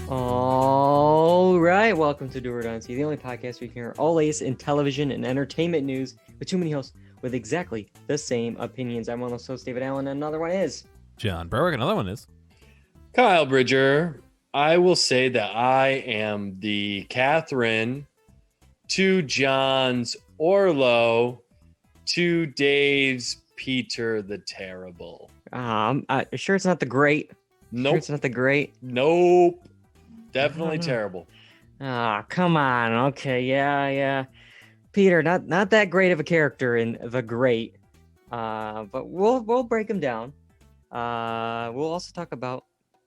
All right, welcome to Dual Redundancy, the only podcast where you can hear all latest in television and entertainment news with too many hosts with exactly the same opinions. I'm one of those hosts, David Allen, and another one is John Berwick. Another one is Kyle Bridger. I will say that I am the Catherine to John's Orlo to Dave's Peter the Terrible. Sure it's not the great. Nope. Sure it's not the great. Nope. Definitely terrible. Come on. Okay, yeah. Peter, not that great of a character in The Great. But we'll break him down. We'll also talk about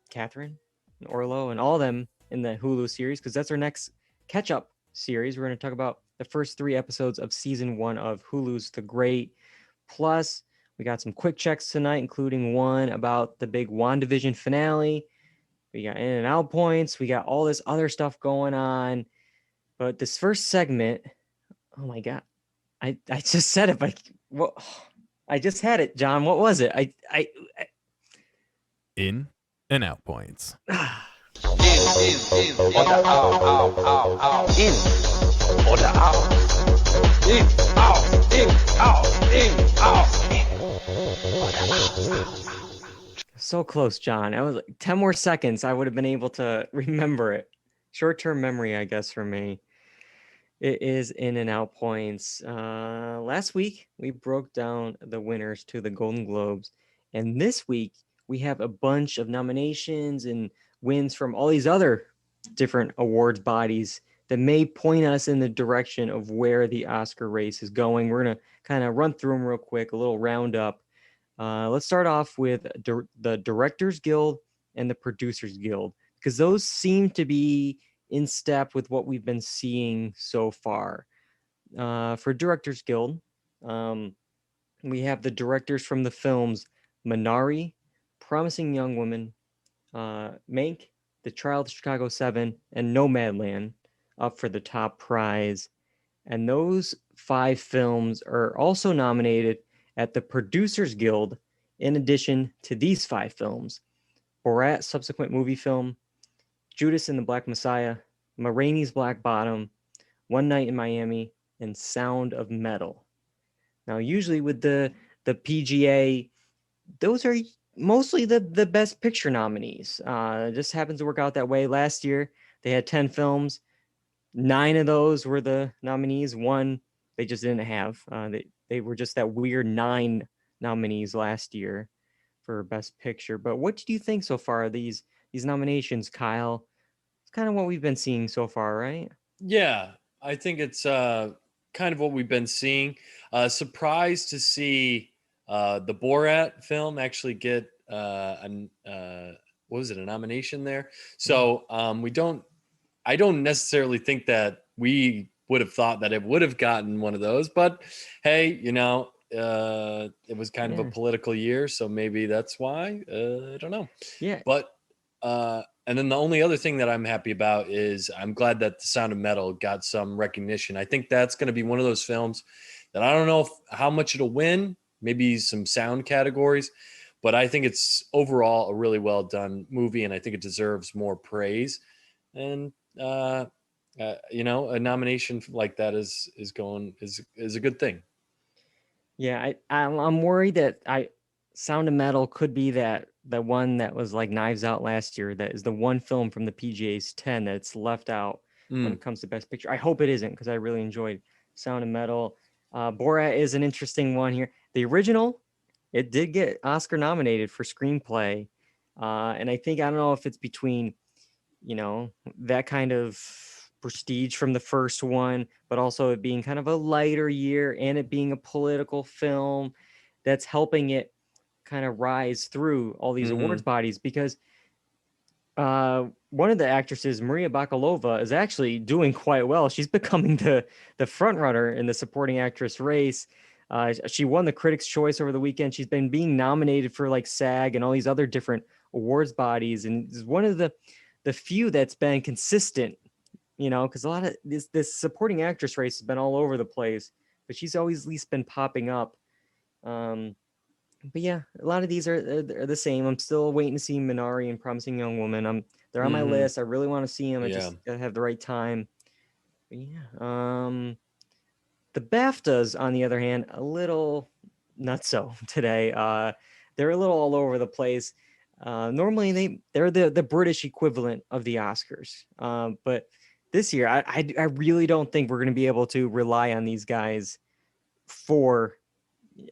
Catherine and Orlo and all of them in the Hulu series, because that's our next catch-up series. We're going to talk about the first 3 episodes of season 1 of Hulu's The Great. Plus, we got some quick checks tonight, including one about the big WandaVision finale. We got in and out points. We got all this other stuff going on. But this first segment, oh my God, I just said it, but I just had it, John. What was it? I in and out points. In or the out. In or the out. In, out. So close, John. I was like 10 more seconds. I would have been able to remember it. Short-term memory, I guess, for me. It is in and out points. Last week, we broke down the winners to the Golden Globes. And this week, we have a bunch of nominations and wins from all these other different awards bodies that may point us in the direction of where the Oscar race is going. We're going to kind of run through them real quick, a little roundup. Let's start off with the Directors Guild and the Producers Guild, because those seem to be in step with what we've been seeing so far. For Directors Guild, we have the directors from the films Minari, Promising Young Woman, Mank, The Trial of the Chicago 7, and Nomadland up for the top prize. And those 5 films are also nominated at the Producers Guild, in addition to these 5 films: Borat subsequent movie film, Judas and the Black Messiah, Ma Rainey's Black Bottom, One Night in Miami, and Sound of Metal. Now, usually with the PGA, those are mostly the Best Picture nominees. It just happens to work out that way. Last year, they had 10 films. 9 of those were the nominees. 1 they just didn't have. They were just that weird 9 nominees last year for Best Picture. But what do you think so far of these nominations, Kyle? It's kind of what we've been seeing so far, right? Yeah, I think it's kind of what we've been seeing. Surprised to see the Borat film actually get a nomination there. So I don't necessarily think that we would have thought that it would have gotten one of those, but hey, it was kind of a political year, so maybe that's why. I don't know. Yeah. But and then the only other thing that I'm happy about is I'm glad that The Sound of Metal got some recognition. I think that's going to be one of those films that I don't know how much it'll win, maybe some sound categories, but I think it's overall a really well done movie, and I think it deserves more praise. And a nomination like that is a good thing. Yeah, I'm worried that Sound of Metal could be the one that was like Knives Out last year. That is the one film from the PGA's 10 that's left out when it comes to Best Picture. I hope it isn't, because I really enjoyed Sound of Metal. Borat is an interesting one here. The original, it did get Oscar nominated for screenplay, and I don't know if it's between, that kind of prestige from the first one, but also it being kind of a lighter year and it being a political film that's helping it kind of rise through all these awards bodies, because one of the actresses, Maria Bakalova, is actually doing quite well. She's becoming the front runner in the supporting actress race. She won the Critics' Choice over the weekend. She's been being nominated for like SAG and all these other different awards bodies, and is one of the few that's been consistent, because a lot of this supporting actress race has been all over the place, but she's always at least been popping up. But yeah, a lot of these are the same. I'm still waiting to see Minari and Promising Young Woman. They're on my Mhm. list. I really want to see them. I Yeah. just gotta have the right time. But yeah. The BAFTAs, on the other hand, a little nutso today. They're a little all over the place. Normally they're the British equivalent of the Oscars. But this year, I really don't think we're going to be able to rely on these guys for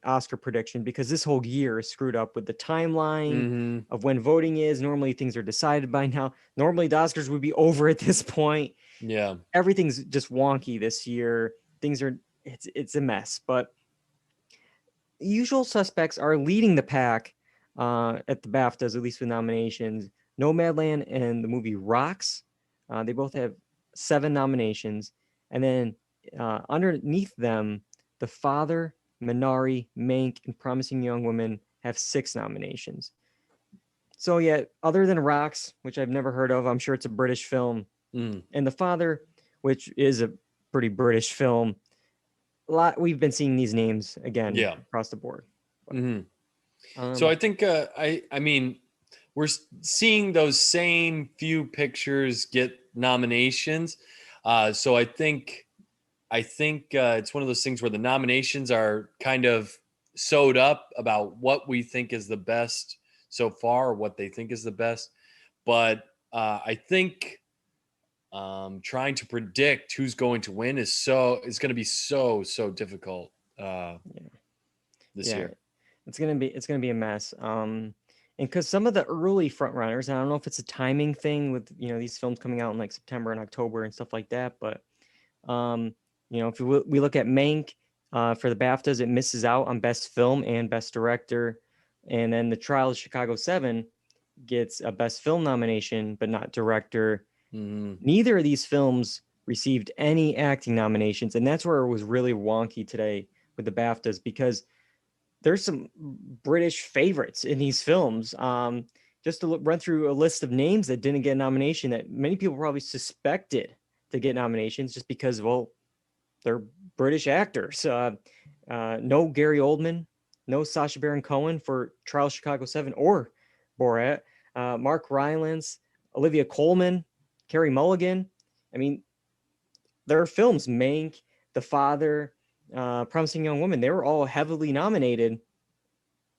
Oscar prediction, because this whole year is screwed up with the timeline Hmm. of when voting is. Normally things are decided by now. Normally the Oscars would be over at this point. Yeah. Everything's just wonky this year. Things are it's a mess, but usual suspects are leading the pack at the BAFTAs, at least with nominations. Nomadland and the movie Rocks, they both have 7 nominations, and then underneath them, The Father, Minari, Mank, and Promising Young Woman have 6 nominations. So yeah, other than Rocks, which I've never heard of, I'm sure it's a British film, Mm. and The Father, which is a pretty British film, we've been seeing these names again Yeah. across the board. Hmm. So I think I mean we're seeing those same few pictures get nominations. So I think it's one of those things where the nominations are kind of sewed up about what we think is the best so far, or what they think is the best. But I think trying to predict who's going to win is going to be so difficult Yeah. this Yeah, year. it's gonna be a mess. And because some of the early front runners, I don't know if it's a timing thing with these films coming out in like September and October and stuff like that, but um, if we look at Mank for the BAFTAs, it misses out on Best Film and Best Director, and then The Trial of Chicago 7 gets a Best Film nomination but not Director. Hmm. Neither of these films received any acting nominations, and that's where it was really wonky today with the BAFTAs, because there's some British favorites in these films. Just to run through a list of names that didn't get a nomination that many people probably suspected to get nominations just because, well, they're British actors. No Gary Oldman, no Sacha Baron Cohen for Trial of Chicago 7 or Borat, Mark Rylance, Olivia Colman, Carey Mulligan. I mean, there are films, Mank, The Father, Promising Young Woman. They were all heavily nominated,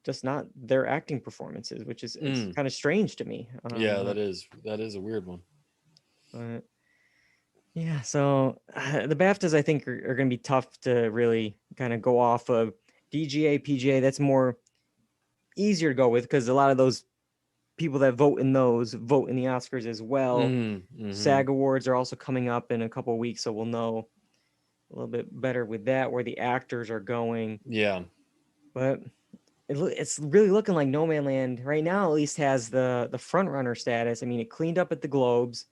just not their acting performances, which is it's Mm. kind of strange to me. Yeah, that is a weird one. But yeah, so the BAFTAs I think are going to be tough to really kind of go off of. DGA, PGA, that's more easier to go with because a lot of those people that vote in those vote in the Oscars as well. Mm-hmm. SAG Awards are also coming up in a couple of weeks, so we'll know a little bit better with that where the actors are going. Yeah. But it's really looking like No Man Land right now at least has the front runner status. I mean, it cleaned up at the Globes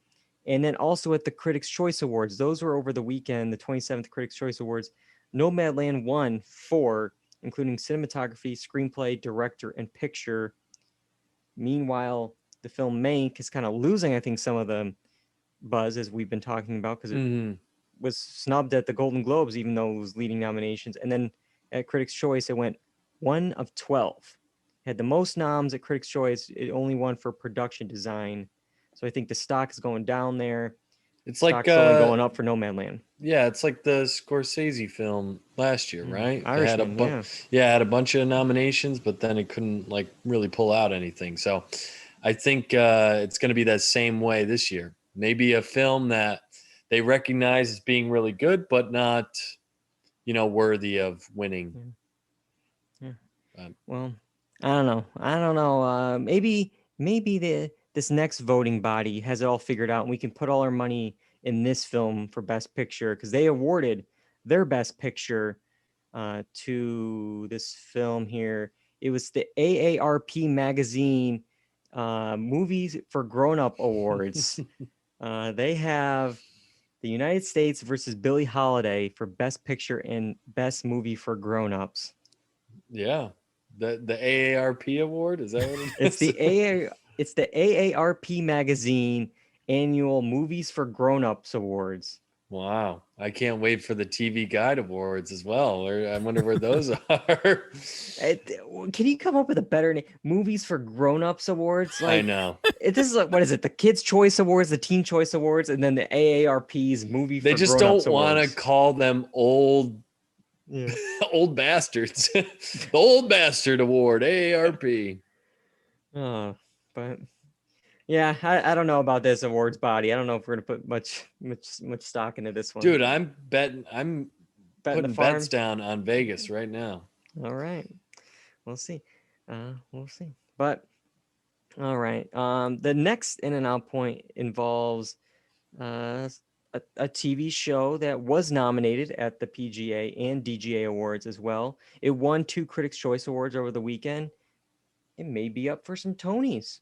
and then also at the Critics' Choice Awards. Those were over the weekend, the 27th Critics' Choice Awards. Nomadland won 4, including cinematography, screenplay, director, and picture. Meanwhile, the film Mank is kind of losing, I think, some of the buzz as we've been talking about because it Mm-hmm. was snubbed at the Golden Globes, even though it was leading nominations. And then at Critics' Choice, it went 1 of 12. Had the most noms at Critics' Choice. It only won for production design. So I think the stock is going down there. It's like Stock's only going up for Nomadland. yeah, it's like the Scorsese film last year, right? It had Irishman, yeah. it had a bunch of nominations, but then it couldn't like really pull out anything. So I think it's going to be that same way this year. Maybe a film that they recognize as being really good, but not, worthy of winning. Yeah. Um, Well, I don't know. Maybe this next voting body has it all figured out, and we can put all our money in this film for Best Picture because they awarded their Best Picture to this film here. It was the AARP magazine Movies for Grown Up Awards. They have the United States versus Billie Holiday for Best Picture and Best Movie for Grown Ups. Yeah. The AARP award, is that what it It's is? the AARP magazine annual Movies for Grown Ups Awards. Wow. I can't wait for the TV Guide Awards as well. I wonder where those are. Can you come up with a better name? Movies for Grown-Ups Awards? I know. This is like, what is it? The Kids' Choice Awards, the Teen Choice Awards, and then the AARP's Movie They for just Grown-Ups don't want to Awards. call them old Yeah. old bastards. The Old Bastard Award, AARP. But yeah, I don't know about this awards body. I don't know if we're gonna put much stock into this one. Dude, I'm putting the farm. bets down on Vegas right now. All right, we'll see. We'll see. But all right. The next in and out point involves a TV show that was nominated at the PGA and DGA Awards as well. It won 2 Critics' Choice Awards over the weekend. It may be up for some Tonys.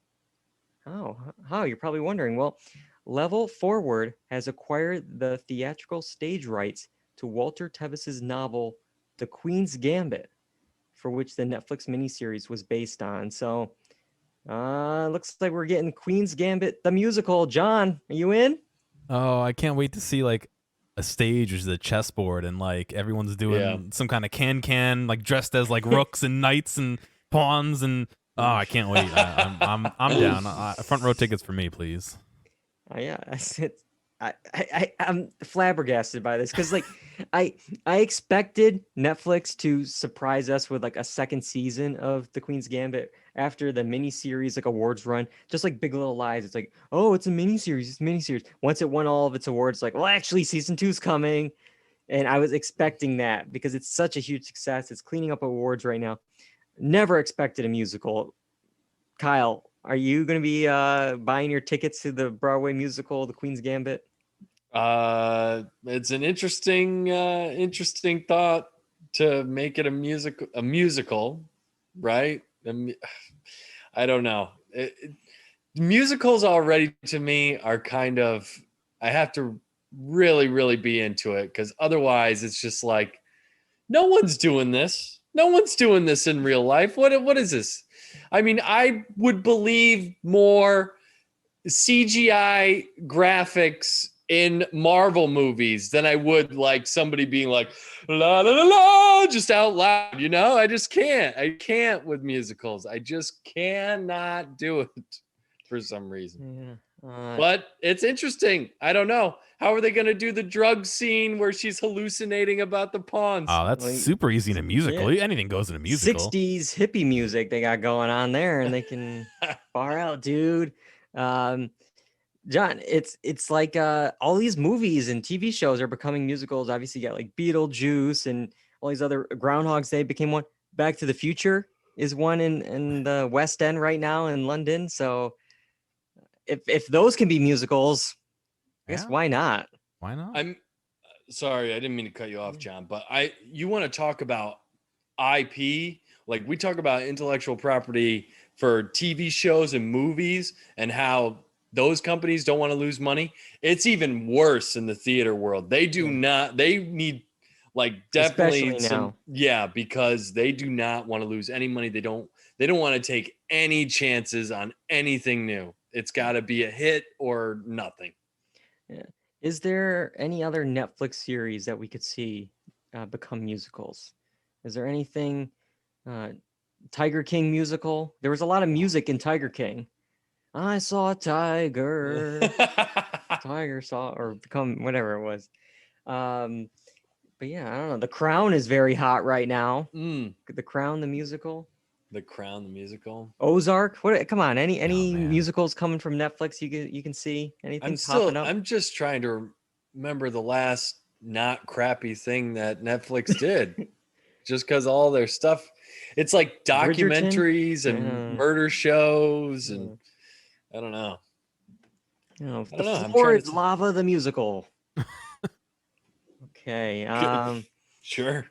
How? You're probably wondering. Well, Level Forward has acquired the theatrical stage rights to Walter Tevis's novel, The Queen's Gambit, for which the Netflix miniseries was based on. So, looks like we're getting Queen's Gambit, the musical. John, are you in? Oh, I can't wait to see like a stage with a chessboard and like everyone's doing some kind of can like dressed as like rooks and knights and pawns and I can't wait. I'm down. Front row tickets for me, please. Yeah, I'm flabbergasted by this because like I expected Netflix to surprise us with like a second season of The Queen's Gambit after the miniseries like awards run, just like Big Little Lies. It's like, oh, it's a miniseries. Once it won all of its awards, like, well, actually, season 2's coming, and I was expecting that because it's such a huge success. It's cleaning up awards right now. Never expected a musical. Kyle, are you going to be buying your tickets to the Broadway musical, The Queen's Gambit? It's an interesting thought to make it a musical, right? I don't know. Musicals already to me are kind of, I have to really, really be into it because otherwise it's just like, no one's doing this. No one's doing this in real life. What is this? I mean, I would believe more CGI graphics in Marvel movies than I would like somebody being like, la la la la, just out loud, you know? I just can't. I can't with musicals. I just cannot do it for some reason. Yeah. But it's interesting. I don't know. How are they going to do the drug scene where she's hallucinating about the pawns? Oh, that's Like, super easy in a musical. yeah. Anything goes in a musical. 60s hippie music they got going on there, and they can far out, dude. John, it's like all these movies and TV shows are becoming musicals. Obviously, you got like Beetlejuice and all these other Groundhog's Day became one. Back to the Future is one in the West End right now in London. So if those can be musicals, I guess why not? Why not? I'm sorry, I didn't mean to cut you off, John, but you want to talk about IP? Like we talk about intellectual property for TV shows and movies and how those companies don't want to lose money. It's even worse in the theater world. They do not, they need like definitely some, because they do not want to lose any money. They don't want to take any chances on anything new. It's got to be a hit or nothing. Yeah. Is there any other Netflix series that we could see become musicals? Is there anything? Tiger King musical? There was a lot of music in Tiger King. I saw a tiger. Tiger saw or become whatever it was. But yeah, I don't know. The Crown is very hot right now. The Crown, the musical. The Crown, the musical. Ozark. What? Come on. Any man. musicals coming from Netflix you can see? Anything popping up? I'm just trying to remember the last not crappy thing that Netflix did. Just because all their stuff, it's like documentaries and murder shows, and I don't know. The Floor is Lava, the musical. Okay. Sure.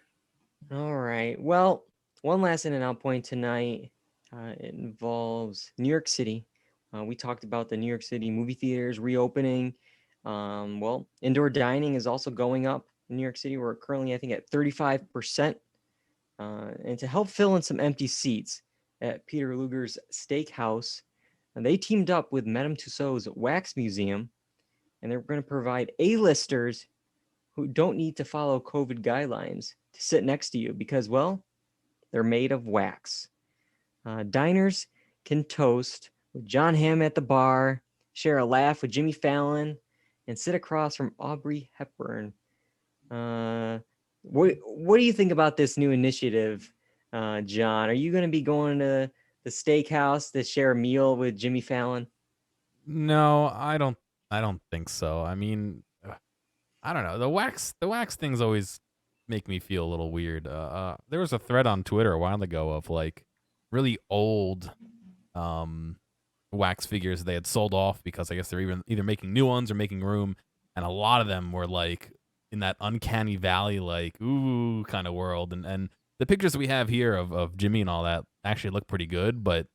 All right. Well, one last in and out point tonight. It involves New York City. We talked about the New York City movie theaters reopening. Well, indoor dining is also going up in New York City. We're currently, I think, at 35%. And to help fill in some empty seats at Peter Luger's Steakhouse, and they teamed up with Madame Tussauds Wax Museum, and they're going to provide A-listers who don't need to follow COVID guidelines to sit next to you because, well, they're made of wax. Diners can toast with John Hamm at the bar, share a laugh with Jimmy Fallon, and sit across from Audrey Hepburn. What do you think about this new initiative, John? Are you going to be going to the steakhouse to share a meal with Jimmy Fallon? No, I don't think so. I mean, I don't know. The wax things always make me feel a little weird. There was a thread on Twitter a while ago of like really old wax figures they had sold off because I guess they're either making new ones or making room, and a lot of them were like in that uncanny valley, like ooh kind of world. And the pictures we have here of Jimmy and all that actually look pretty good, but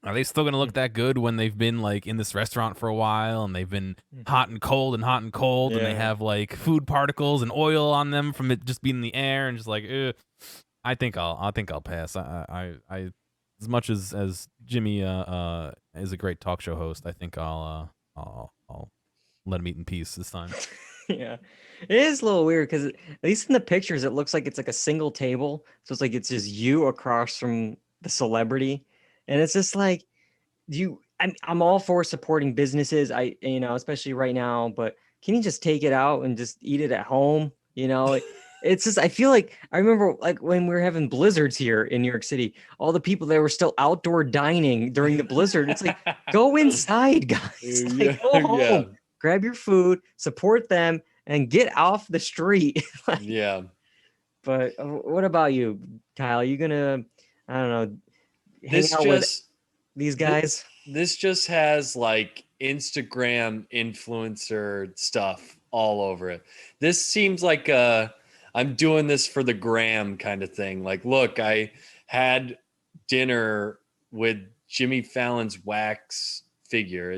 are they still going to look that good when they've been like in this restaurant for a while and they've been hot and cold and hot and cold and they have like food particles and oil on them from it just being in the air and just like, I think I'll pass. I as much as Jimmy is a great talk show host, I think I'll let him eat in peace this time. Yeah, it is a little weird because at least in the pictures, it looks like it's like a single table. So it's like it's just you across from the celebrity. And it's just like I'm all for supporting businesses. Especially right now, but can you just take it out and just eat it at home? It's just, I feel like I remember like when we were having blizzards here in New York City, all the people that were still outdoor dining during the blizzard. It's like, go inside, guys. Like, go home, grab your food, support them, and get off the street. Yeah. But what about you, Kyle? Are you gonna, I don't know, hang out with these guys? This just has like Instagram influencer stuff all over it. This seems like I'm doing this for the gram kind of thing. Like, look, I had dinner with Jimmy Fallon's wax figure.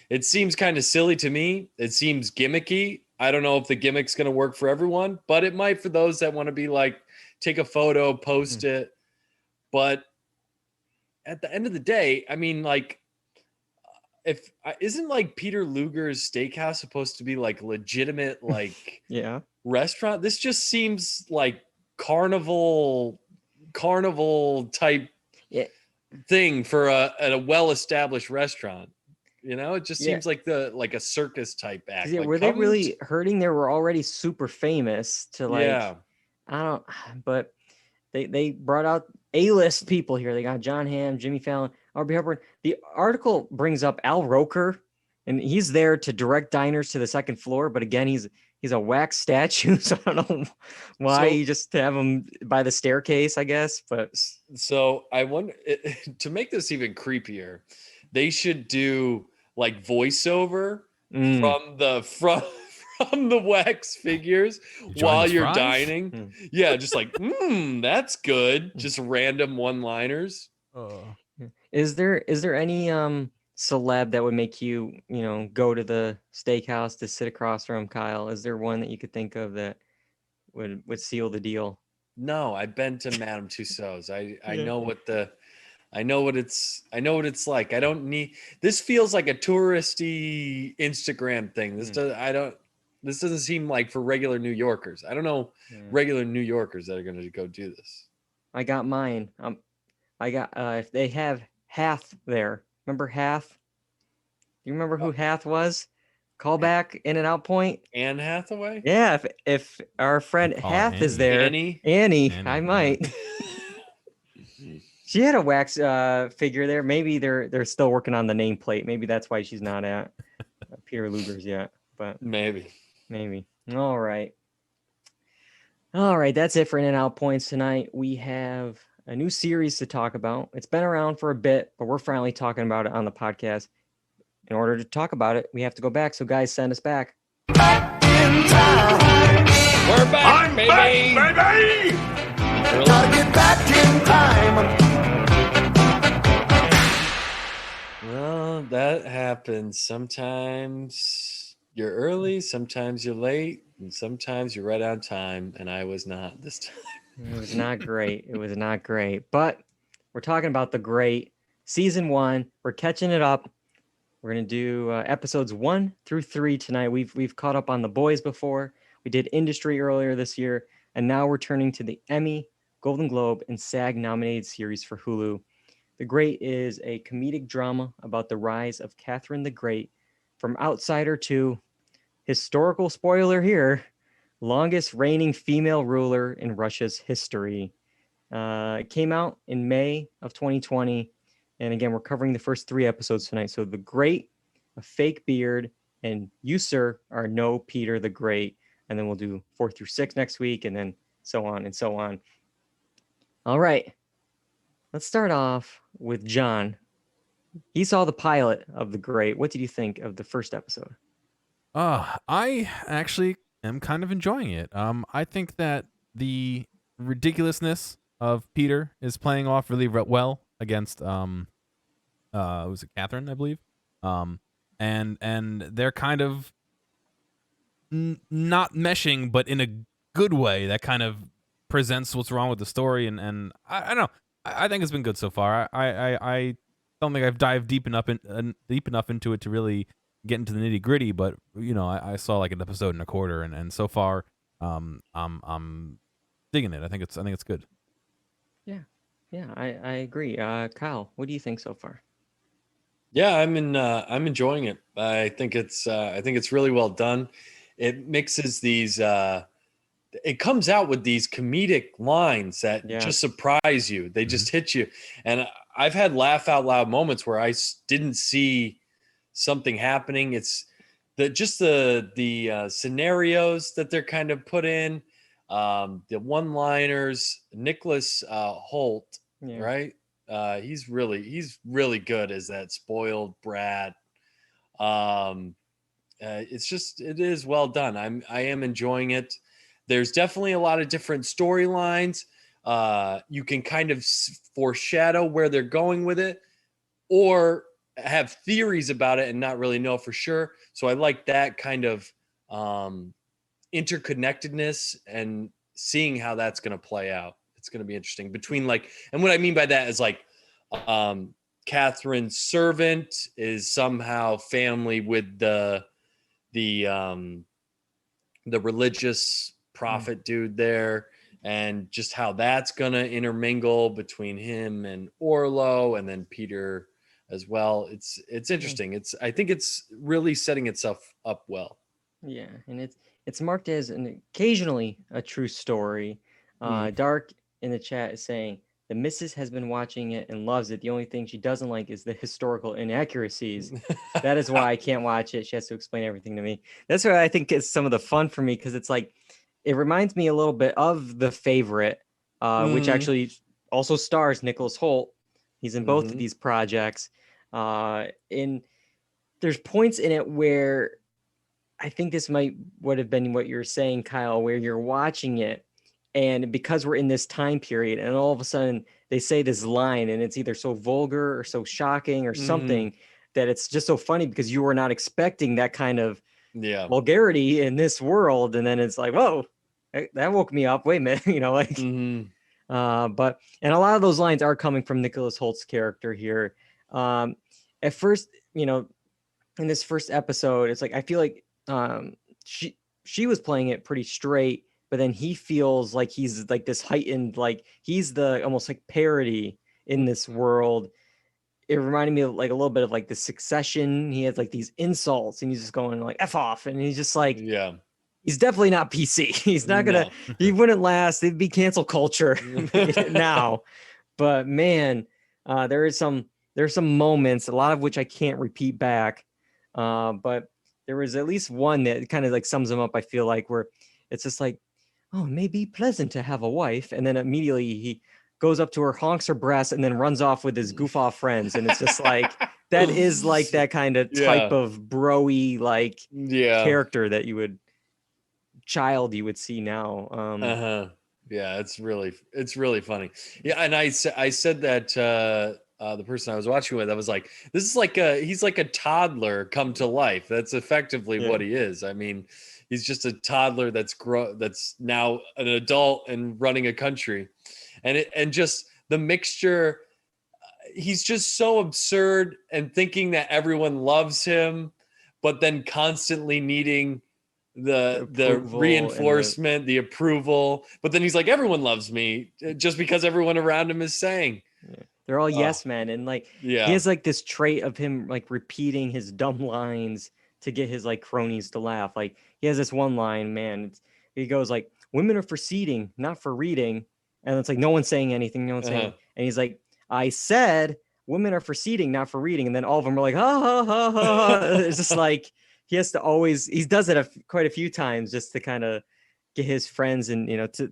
It seems kind of silly to me. It seems gimmicky. I don't know if the gimmick's going to work for everyone, but it might for those that want to be like, take a photo, post it. But at the end of the day, I mean, like, isn't like Peter Luger's steakhouse supposed to be like legitimate, like restaurant? This just seems like carnival type thing for a well-established restaurant. It just seems like a circus type act. Yeah, were they really hurting? They were already super famous to like, but they brought out A-list people here. They got John Hamm, Jimmy Fallon, Audrey Hepburn. The article brings up Al Roker, and he's there to direct diners to the second floor. But again, he's a wax statue, so I don't know why you just have him by the staircase, I guess. But so I wonder, to make this even creepier, they should do like voiceover from the wax figures while you're dining. Yeah, just like, that's good. Just random one-liners. Is there any celeb that would make you, go to the steakhouse to sit across from Kyle? Is there one that you could think of that would seal the deal? No, I've been to Madame Tussauds. I know what it's like. I don't need, this feels like a touristy Instagram thing. This doesn't seem like for regular New Yorkers. I don't know regular New Yorkers that are going to go do this. I got mine. If they have Hath there. Remember Hath? Do you remember who Hath was? Callback In-N-Out Point. Anne Hathaway? Yeah, if our friend Hath is there. Annie, I might. She had a wax figure there. Maybe they're still working on the nameplate. Maybe that's why she's not at Peter Luger's yet. But maybe. All right. That's it for In-N-Out Points tonight. We have a new series to talk about. It's been around for a bit, but we're finally talking about it on the podcast. In order to talk about it, we have to go back. So guys, send us back. Back in time. We're back, baby. Gotta get back in time. Well, that happens. Sometimes you're early, sometimes you're late, and sometimes you're right on time. And I was not this time. It was not great. But we're talking about The Great. Season 1. We're catching it up. We're gonna do episodes 1 through 3 tonight. We've caught up on The Boys before. We did Industry earlier this year, and now we're turning to the Emmy, Golden Globe, and SAG nominated series for Hulu. The Great is a comedic drama about the rise of Catherine the Great from outsider to, historical spoiler here, longest reigning female ruler in Russia's history. It came out in May of 2020. And again, we're covering the first 3 episodes tonight. So The Great, A Fake Beard, and You, Sir, Are No Peter the Great. And then we'll do 4 through 6 next week, and then so on and so on. All right. Let's start off with John. He saw the pilot of The Great. What did you think of the first episode? I actually am kind of enjoying it. I think that the ridiculousness of Peter is playing off really well against was it Catherine, I believe. And they're kind of not meshing, but in a good way that kind of presents what's wrong with the story. And I don't know. I think it's been good so far. I don't think I've dived deep enough into it to really get into the nitty gritty, but I saw like an episode and a quarter, and so far, I'm digging it. I think it's good. Yeah, I agree. Kyle, what do you think so far? Yeah, I'm enjoying it. I think it's really well done. It mixes these. It comes out with these comedic lines that just surprise you. They just hit you. And I've had laugh out loud moments where I didn't see something happening. It's the scenarios that they're kind of put in, the one-liners. Nicholas Holt, right? He's really good as that spoiled brat. It is well done. I am enjoying it. There's definitely a lot of different storylines. You can kind of foreshadow where they're going with it, or have theories about it and not really know for sure. So I like that kind of interconnectedness and seeing how that's going to play out. It's going to be interesting between and what I mean by that is Catherine's servant is somehow family with the religious prophet dude there, and just how that's going to intermingle between him and Orlo, and then Peter as well. It's interesting. I think it's really setting itself up well. Yeah, and it's marked as occasionally a true story. Dark in the chat is saying the missus has been watching it and loves it. The only thing she doesn't like is the historical inaccuracies. That is why I can't watch it. She has to explain everything to me. That's why I think it's some of the fun for me, because it's it reminds me a little bit of The Favorite, which actually also stars Nicholas Holt. He's in both of these projects. And there's points in it where I think this would have been what you're saying, Kyle, where you're watching it, and because we're in this time period, and all of a sudden they say this line, and it's either so vulgar or so shocking or something that it's just so funny because you were not expecting that kind of vulgarity in this world, and then it's like, whoa, that woke me up. Wait a minute, but and a lot of those lines are coming from Nicholas Holt's character here. At first, in this first episode, it's I feel like she was playing it pretty straight, but then he feels like he's this heightened, he's the almost parody in this world. It reminded me of a little bit of the Succession. He has these insults, and he's just going F off, and he's just he's definitely not PC. He's not gonna. No. He wouldn't last. It'd be cancel culture now. But man, there's some moments, a lot of which I can't repeat back. But there was at least one that kind of sums him up. I feel where it's just oh, it may be pleasant to have a wife, and then immediately he goes up to her, honks her breast, and then runs off with his goof off friends, and it's just that is that kind of type of bro-y character that you would see now. Yeah, it's really funny. Yeah, and I said that the person I was watching with, I was like, this is he's like a toddler come to life. That's effectively what he is. I mean, he's just a toddler that's now an adult and running a country, and just the mixture. he's just so absurd and thinking that everyone loves him, but then constantly needing the approval reinforcement, the approval. But then he's like, everyone loves me just because everyone around him is saying. They're all yes men, and like he has like this trait of him like repeating his dumb lines to get his like cronies to laugh. Like he has this one line, man. He goes like, "Women are for seating, not for reading," and it's like no one's saying anything, no one's saying, and he's like, "I said women are for seating, not for reading," and then all of them are like, "Ha ha ha ha." It's just like he has to always he does it quite a few times just to kind of get his friends and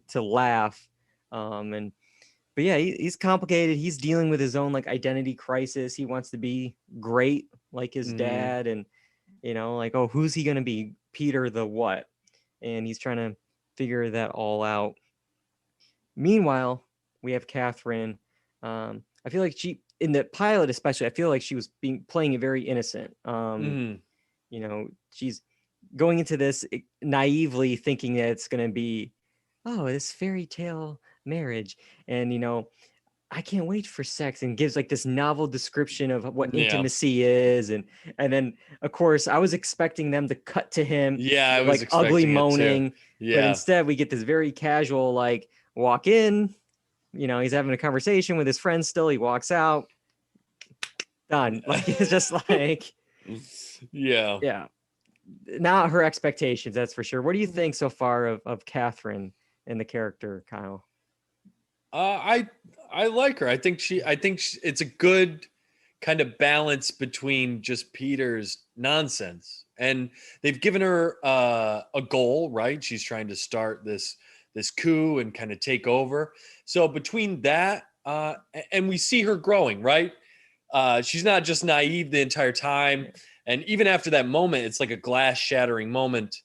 to laugh, But yeah, he's complicated. He's dealing with his own like identity crisis. He wants to be great like his dad, and like, oh, who's he gonna be? Peter the what? And he's trying to figure that all out. Meanwhile, we have Catherine. I feel like she in the pilot, especially, I feel like she was playing it very innocent. She's going into this naively thinking that it's gonna be, oh, this fairy tale marriage, and I can't wait for sex, and gives like this novel description of what intimacy is, and then of course I was expecting them to cut to him I was like ugly moaning, but instead we get this very casual like walk in, he's having a conversation with his friends still, he walks out, done. Like it's just like not her expectations, that's for sure. What do you think so far of Catherine and the character, Kyle? I like her. I think it's a good kind of balance between just Peter's nonsense, and they've given her a goal, right? She's trying to start this coup and kind of take over. So between that and we see her growing, right? She's not just naive the entire time, and even after that moment, it's like a glass shattering moment.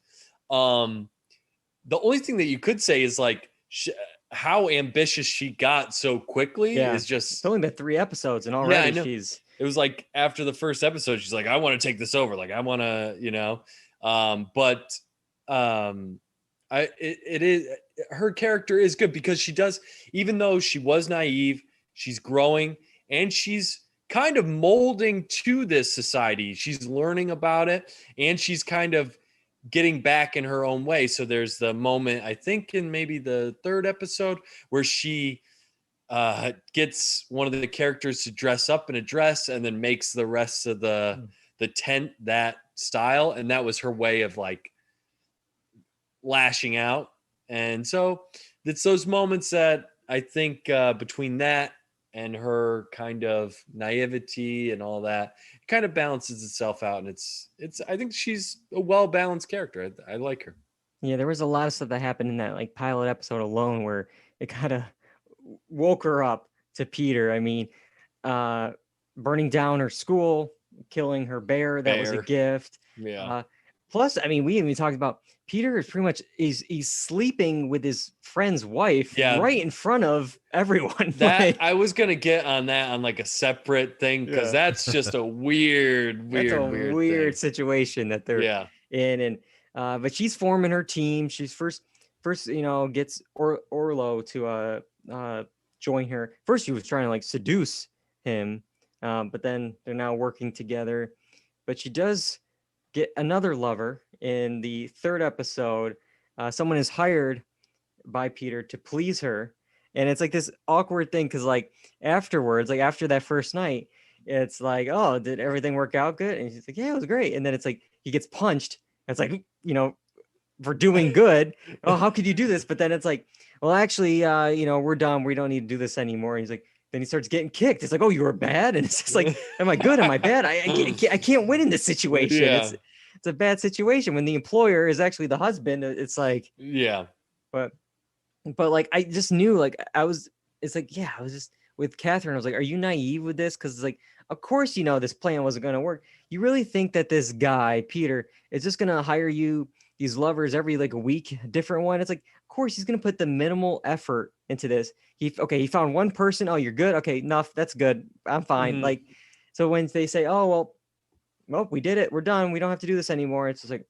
The only thing that you could say is like how ambitious she got so quickly is just, it's only been 3 episodes and already it was like after the first episode, she's like, I want to take this over. Like I want to, it is, her character is good because she does, even though she was naive, she's growing and she's kind of molding to this society. She's learning about it and she's kind of getting back in her own way. So there's the moment, I think in maybe the 3rd episode, where she gets one of the characters to dress up in a dress and then makes the rest of the tent that style. And that was her way of like lashing out. And so it's those moments that I think between that and her kind of naivety and all that, it kind of balances itself out. And it's I think she's a well-balanced character. I like her. Yeah, there was a lot of stuff that happened in that like pilot episode alone where it kind of woke her up to Peter. I mean, burning down her school, killing her bear, that was a gift. Plus, I mean, we even talked about Peter is pretty much he's sleeping with his friend's wife right in front of everyone. That I was gonna get on that on like a separate thing because that's just a weird situation that they're in. And but she's forming her team. She's first gets Orlo to join her. First, she was trying to like seduce him, but then they're now working together. But she does get another lover in the 3rd episode. Someone is hired by Peter to please her, and it's like this awkward thing because like afterwards, like after that first night, it's like, oh, did everything work out good? And she's like, yeah, it was great. And then it's like he gets punched. It's like, for doing good. Oh, how could you do this? But then it's like, well, actually, we're done. We don't need to do this anymore. And he's like, then he starts getting kicked. It's like, oh, you were bad. And it's just like, am I good? Am I bad? I can't win in this situation. Yeah. It's a bad situation when the employer is actually the husband. It's like, but like, I just knew like I was just with Catherine. I was like, are you naive with this? Cause it's like, of course, this plan wasn't going to work. You really think that this guy, Peter, is just going to hire you these lovers every like a week, a different one? It's like, of course he's going to put the minimal effort into this. He found one person. Oh, you're good. Okay, enough. That's good. I'm fine. Mm-hmm. Like, so when they say, oh, well, we did it. We're done. We don't have to do this anymore. It's just like,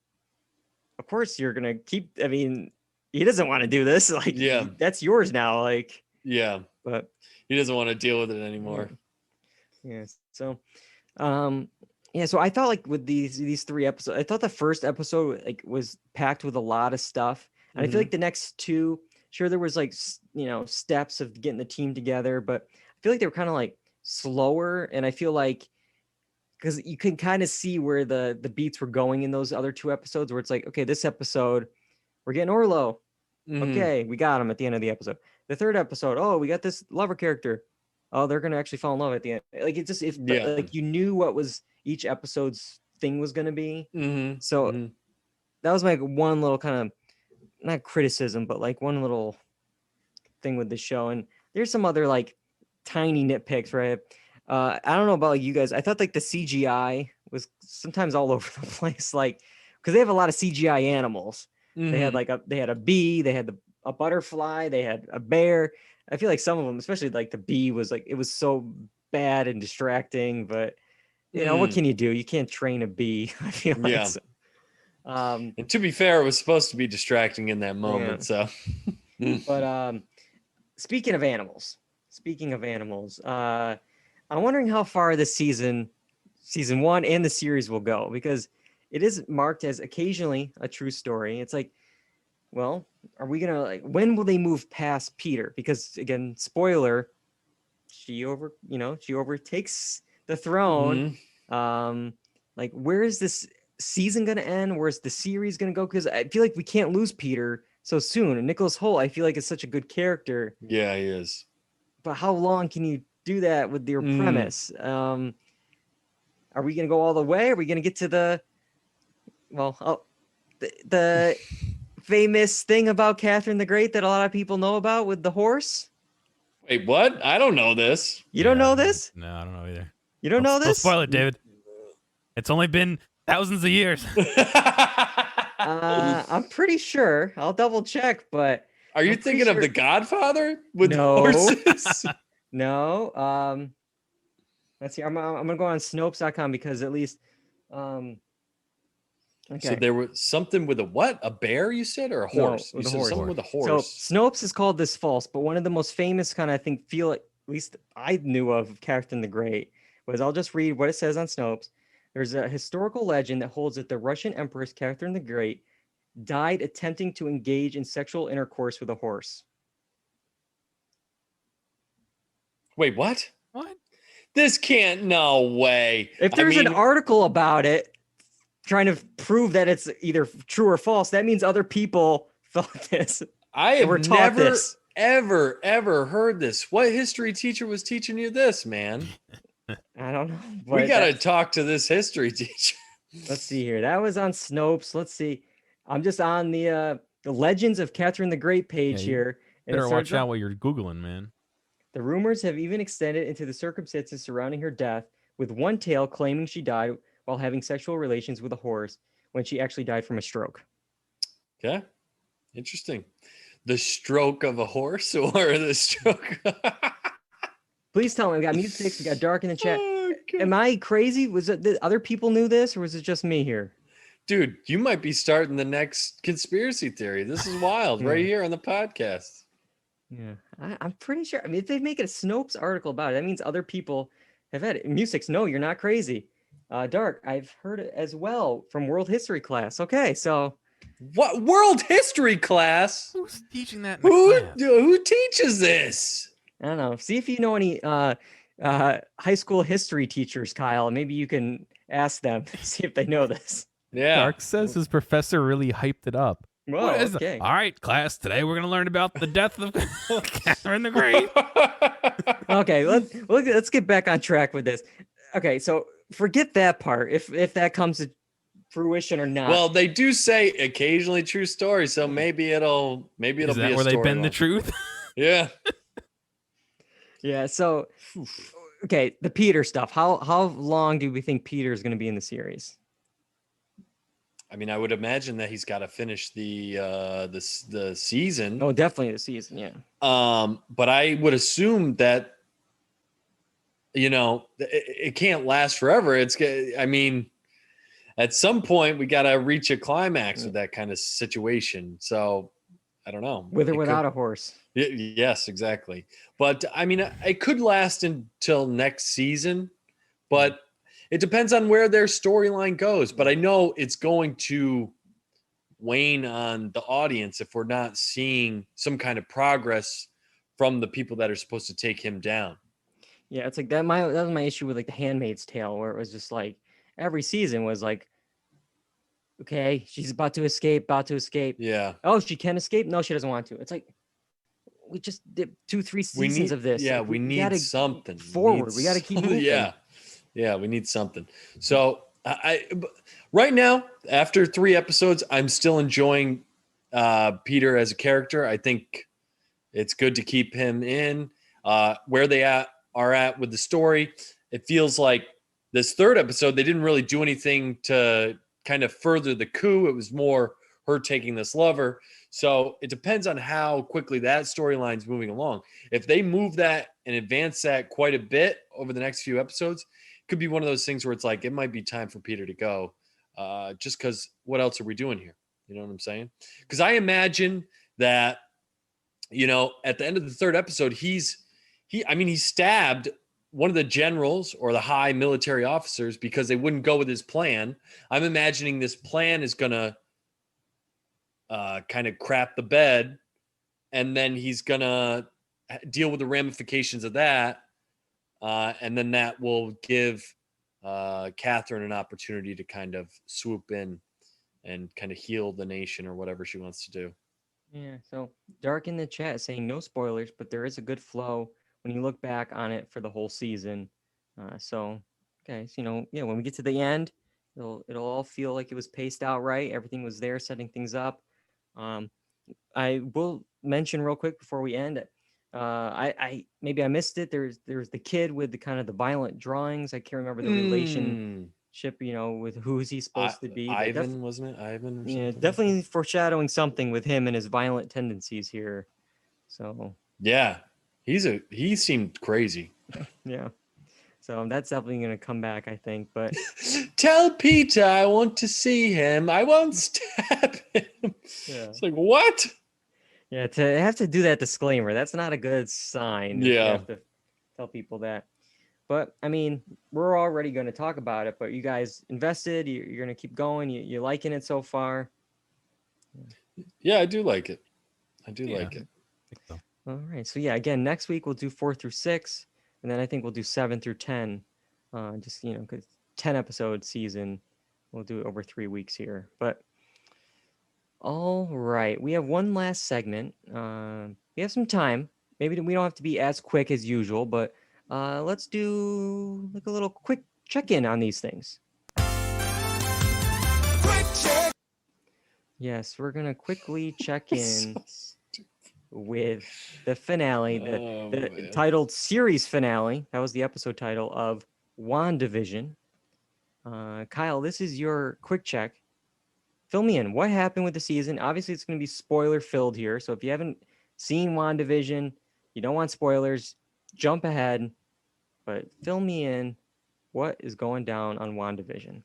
of course you're going to keep, I mean, he doesn't want to do this. Like, that's yours now. Like, but he doesn't want to deal with it anymore. Yeah. So, yeah. So I thought like with these 3 episodes, I thought the first episode like was packed with a lot of stuff, and I feel like the next 2, sure there was like steps of getting the team together, but I feel like they were kind of like slower, and I feel like because you can kind of see where the beats were going in those other 2 episodes, where it's like, okay, this episode we're getting Orlo. Okay, we got him at the end of the episode. The 3rd episode, oh, we got this lover character. Oh, they're gonna actually fall in love at the end. Like it just like you knew what was each episode's thing was gonna be. So that was my one little kind of not criticism, but like one little thing with the show. And there's some other like tiny nitpicks, right? I don't know about you guys. I thought like the CGI was sometimes all over the place, like because they have a lot of CGI animals. They had like they had a bee, they had a butterfly, they had a bear. I feel like some of them, especially like the bee, was like it was so bad and distracting. But what can you do? You can't train a bee. I feel like. Yeah. So. And to be fair, it was supposed to be distracting in that moment. Yeah. So, but speaking of animals, I'm wondering how far this season 1 and the series will go, because it is marked as occasionally a true story. It's like, well, are we gonna like when will they move past Peter? Because again, spoiler, she overtakes the throne. Like, where is this season gonna end? Where's the series gonna go? Because I feel like we can't lose Peter so soon. And Nicholas Hoult, I feel like, is such a good character. Yeah, he is. But how long can you do that with your premise? Are we gonna go all the way? Are we gonna get to the famous thing about Catherine the Great that a lot of people know about with the horse? Wait, what? I don't know this. You don't know this? No, I don't know either. You don't know this? Don't spoil it, David. It's only been thousands of years. I'm pretty sure. I'll double check, but are you thinking of The Godfather with horses? No. Let's see. I'm gonna go on Snopes.com because at least okay. So there was something with a what? A bear, you said, or a horse? No, you with a said horse. something with a horse. So Snopes has called this false, but one of the most famous kind of, I think, at least I knew of Catherine the Great was, I'll just read what it says on Snopes. There's a historical legend that holds that the Russian Empress Catherine the Great died attempting to engage in sexual intercourse with a horse. Wait, what? What? This can't, no way. If there's an article about it trying to prove that it's either true or false, that means other people thought this. I have never, this. ever heard this. What history teacher was teaching you this, man? I don't know. We got to talk to this history teacher. Let's see here. That was on Snopes. Let's see. I'm just on the Legends of Catherine the Great page here. And better watch out what you're Googling, man. The rumors have even extended into the circumstances surrounding her death, with one tale claiming she died while having sexual relations with a horse when she actually died from a stroke. Okay. Interesting. The stroke of a horse or the stroke? Please tell me. We got music. We got Dark in the chat. Am I crazy? Was it that other people knew this, or was it just me here? Dude, you might be starting the next conspiracy theory. This is wild. Right here on the podcast. Yeah, I'm pretty sure. I mean, if they make a Snopes article about it, that means other people have had it. Music's, no, you're not crazy. Dark, I've heard it as well from world history class. Okay, so what world history class? Who's teaching that? Who teaches this? I don't know. See if you know any high school history teachers, Kyle. Maybe you can ask them, see if they know this. Yeah. Dark says his professor really hyped it up. Whoa, okay. All right, class. Today we're going to learn about the death of Catherine the Great. Okay, let's get back on track with this. Okay, so forget that part. If that comes to fruition or not. Well, they do say occasionally true story, so maybe it'll Is be that where they bend the truth? Yeah. Yeah. So, okay, the Peter stuff. How long do we think Peter is going to be in the series? I mean, I would imagine that he's got to finish the season. Oh, definitely the season, yeah. But I would assume that, it can't last forever. I mean, at some point we got to reach a climax with that kind of situation. So I don't know. With or without a horse. Yes, exactly. But I mean, it could last until next season. But it depends on where their storyline goes. But I know it's going to wane on the audience if we're not seeing some kind of progress from the people that are supposed to take him down. Yeah, it's like that. That was my issue with like The Handmaid's Tale, where it was just like every season was like, okay, she's about to escape. Yeah. Oh, she can escape. No, she doesn't want to. It's like we just did 2-3 seasons of this. Yeah, like, we need gotta something forward. We got to keep moving. Yeah, we need something. So right now, after 3 episodes, I'm still enjoying Peter as a character. I think it's good to keep him in where they are at with the story. It feels like this 3rd episode, they didn't really do anything to kind of further the coup. It was more her taking this lover. So it depends on how quickly that storyline's moving along. If they move that and advance that quite a bit over the next few episodes, it could be one of those things where it's like, it might be time for Peter to go just because what else are we doing here? You know what I'm saying? Because I imagine that, at the end of the 3rd episode, he stabbed one of the generals or the high military officers because they wouldn't go with his plan. I'm imagining this plan is going to kind of crap the bed, and then he's going to deal with the ramifications of that. And then that will give Catherine an opportunity to kind of swoop in and kind of heal the nation or whatever she wants to do. Yeah. So Dark in the chat saying no spoilers, but there is a good flow when you look back on it for the whole season. So guys, when we get to the end, it'll all feel like it was paced out right. Everything was there, setting things up. I will mention real quick before we end it. I maybe I missed it. There's the kid with the kind of the violent drawings. I can't remember the relationship, with who is he supposed to be. Ivan, wasn't it? Ivan or something? Yeah, definitely foreshadowing something with him and his violent tendencies here. So yeah, he seemed crazy. Yeah. So that's definitely going to come back, I think. But tell Peter I want to see him. I won't stab him. Yeah. It's like, what? Yeah, to have to do that disclaimer, that's not a good sign. Yeah. You have to tell people that. But, I mean, we're already going to talk about it, but you guys invested. You're going to keep going. You're liking it so far. Yeah, I do like it. I do like it. I think so. All right. So, yeah, again, next week we'll do 4 through 6. And then I think we'll do 7 through 10. Just, because 10 episode season. We'll do it over 3 weeks here. But all right. We have one last segment. We have some time. Maybe we don't have to be as quick as usual, but let's do like a little quick check-in on these things. Quick check. Yes, we're going to quickly check in with the finale, the titled series finale. That was the episode title of WandaVision. Kyle, this is your quick check. Fill me in. What happened with the season? Obviously, it's going to be spoiler filled here. So if you haven't seen WandaVision, you don't want spoilers, jump ahead. But fill me in. What is going down on WandaVision?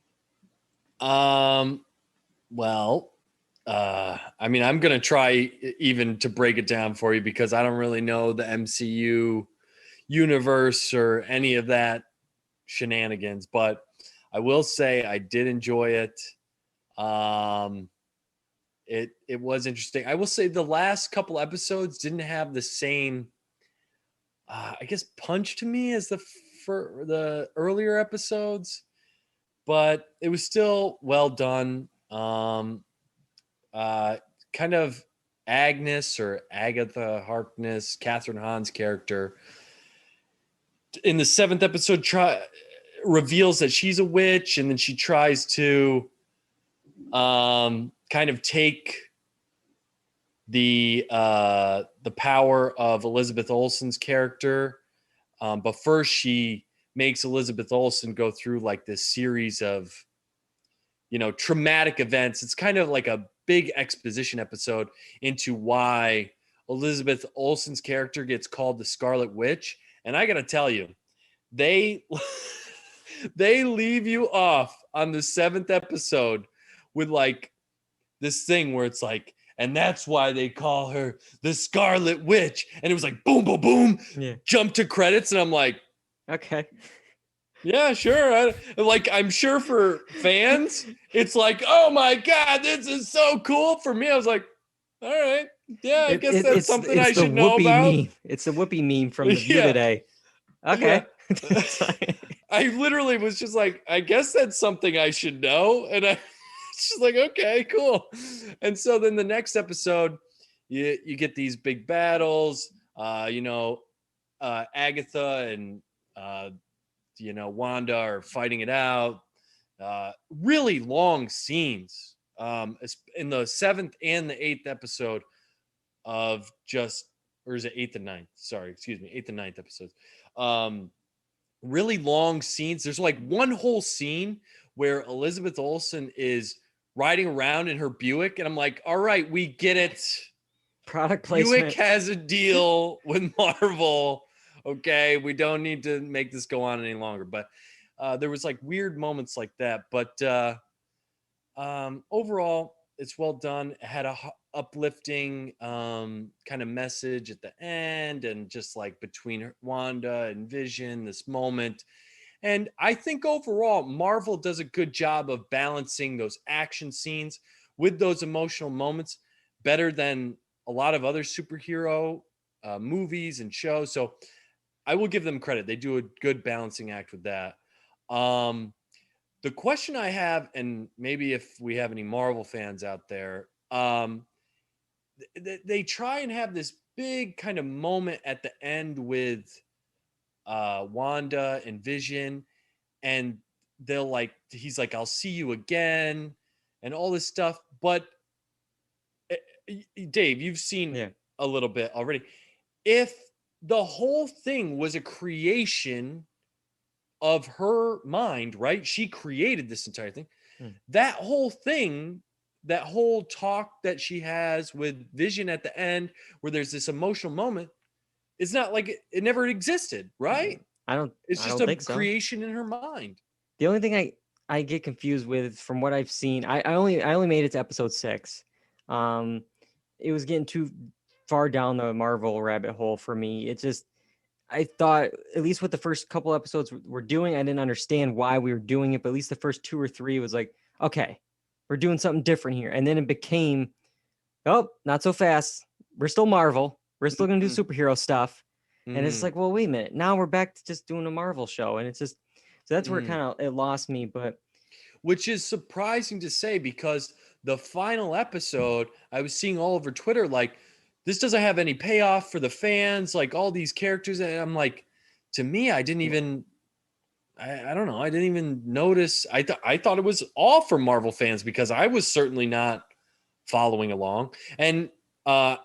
Well, I'm going to try even to break it down for you because I don't really know the MCU universe or any of that shenanigans, but I will say I did enjoy it. It was interesting. I will say the last couple episodes didn't have the same, I guess, punch to me as the earlier episodes, but it was still well done. Kind of Agnes or Agatha Harkness, Catherine Hahn's character, in the 7th episode reveals that she's a witch, and then she tries to kind of take the power of Elizabeth Olsen's character, but first she makes Elizabeth Olsen go through like this series of traumatic events. It's kind of like a big exposition episode into why Elizabeth Olsen's character gets called the Scarlet Witch. And I got to tell you, they leave you off on the 7th episode with like this thing where it's like, and that's why they call her the Scarlet Witch. And it was like, boom, boom, boom, jump to credits. And I'm like, okay. Yeah, sure. I'm sure for fans, it's like, oh my God, this is so cool. For me, I was like, all right, yeah, I guess that's something I it's the should know Whoopi about. meme. It's the Whoopi meme from The View Yeah. today. Yeah. Okay. It's like- I literally was just like, I guess that's something I should know. And I it's just like, okay, cool. And so then the next episode, you get these big battles, Agatha and Wanda are fighting it out. Really long scenes. In the 7th and the 8th episode of or is it 8th and 9th? Sorry, excuse me, 8th and 9th episodes. Really long scenes. There's like one whole scene where Elizabeth Olsen is riding around in her Buick, and I'm like, all right, we get it. Product placement. Buick has a deal with Marvel. Okay, we don't need to make this go on any longer. But there was like weird moments like that. But overall, it's well done. It had a uplifting kind of message at the end, and just like between Wanda and Vision, this moment. And I think overall, Marvel does a good job of balancing those action scenes with those emotional moments better than a lot of other superhero movies and shows. So I will give them credit. They do a good balancing act with that. The question I have, and maybe if we have any Marvel fans out there, they try and have this big kind of moment at the end with Wanda and Vision, and he's like, I'll see you again, and all this stuff. But Dave, you've seen a little bit already. If the whole thing was a creation of her mind, right? She created this entire thing. That whole thing, that whole talk that she has with Vision at the end, where there's this emotional moment, it's not like it never existed, right? It's just a creation in her mind. The only thing I get confused with from what I've seen, I only made it to episode 6. It was getting too far down the Marvel rabbit hole for me. It just, I thought, at least what the first couple episodes were doing, I didn't understand why we were doing it, but at least the first 2 or 3 was like, okay, we're doing something different here. And then it became, oh, not so fast. We're still Marvel. We're still going to do superhero stuff. And it's like, well, wait a minute. Now we're back to just doing a Marvel show. And it's just, so that's where it lost me. But which is surprising to say, because the final episode, I was seeing all over Twitter, like, this doesn't have any payoff for the fans, like all these characters. And I'm like, to me, I didn't even, I don't know. I didn't even notice. I thought it was all for Marvel fans, because I was certainly not following along. And I'm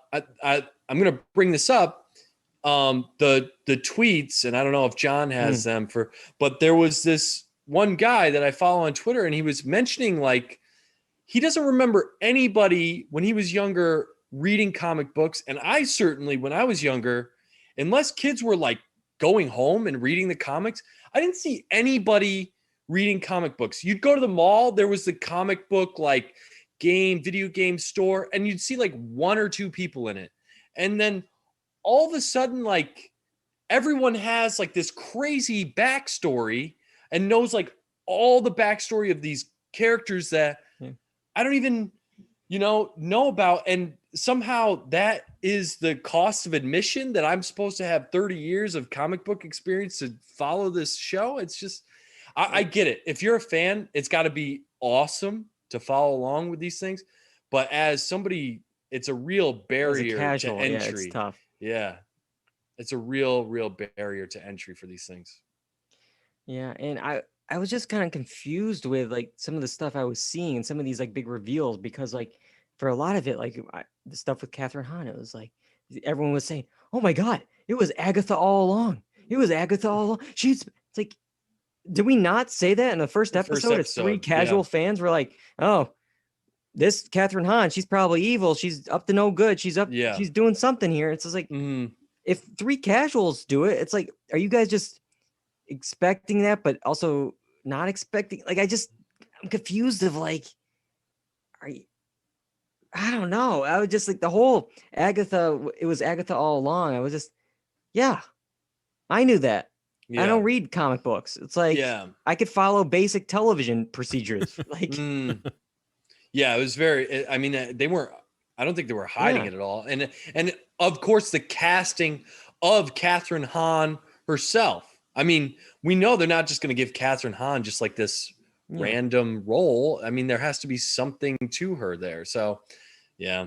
going to bring this up. The tweets, and I don't know if John has them but there was this one guy that I follow on Twitter, and he was mentioning like he doesn't remember anybody when he was younger reading comic books. And I certainly, when I was younger, unless kids were like going home and reading the comics, I didn't see anybody reading comic books. You'd go to the mall, there was the comic book like video game store, and you'd see like 1 or 2 people in it. And then all of a sudden, like, everyone has like this crazy backstory and knows like all the backstory of these characters that I don't even, know about. And somehow that is the cost of admission, that I'm supposed to have 30 years of comic book experience to follow this show. It's just, I get it. If you're a fan, it's got to be awesome to follow along with these things. But as somebody, it's a real barrier to entry. Yeah, it's tough. Yeah. It's a real barrier to entry for these things. Yeah. And I was just kind of confused with like some of the stuff I was seeing and some of these like big reveals, because like for a lot of it, like the stuff with Catherine Hahn, it was like everyone was saying, oh my God, it was Agatha all along. It was Agatha all along. It's like, did we not say that in the first episode? It's 3 casual fans were like, oh, this Catherine Hahn, she's probably evil. She's up to no good. She's doing something here. It's just like, if 3 casuals do it, it's like, are you guys just expecting that, but also not expecting? Like, I'm confused of like, I don't know. I was just like, the whole Agatha, it was Agatha all along. I was just, yeah, I knew that. Yeah. I don't read comic books. It's like I could follow basic television procedures. Like, yeah, it was very. I mean, they weren't. I don't think they were hiding it at all. And of course, the casting of Catherine Hahn herself. I mean, we know they're not just going to give Catherine Hahn just like this random role. I mean, there has to be something to her there. So, yeah.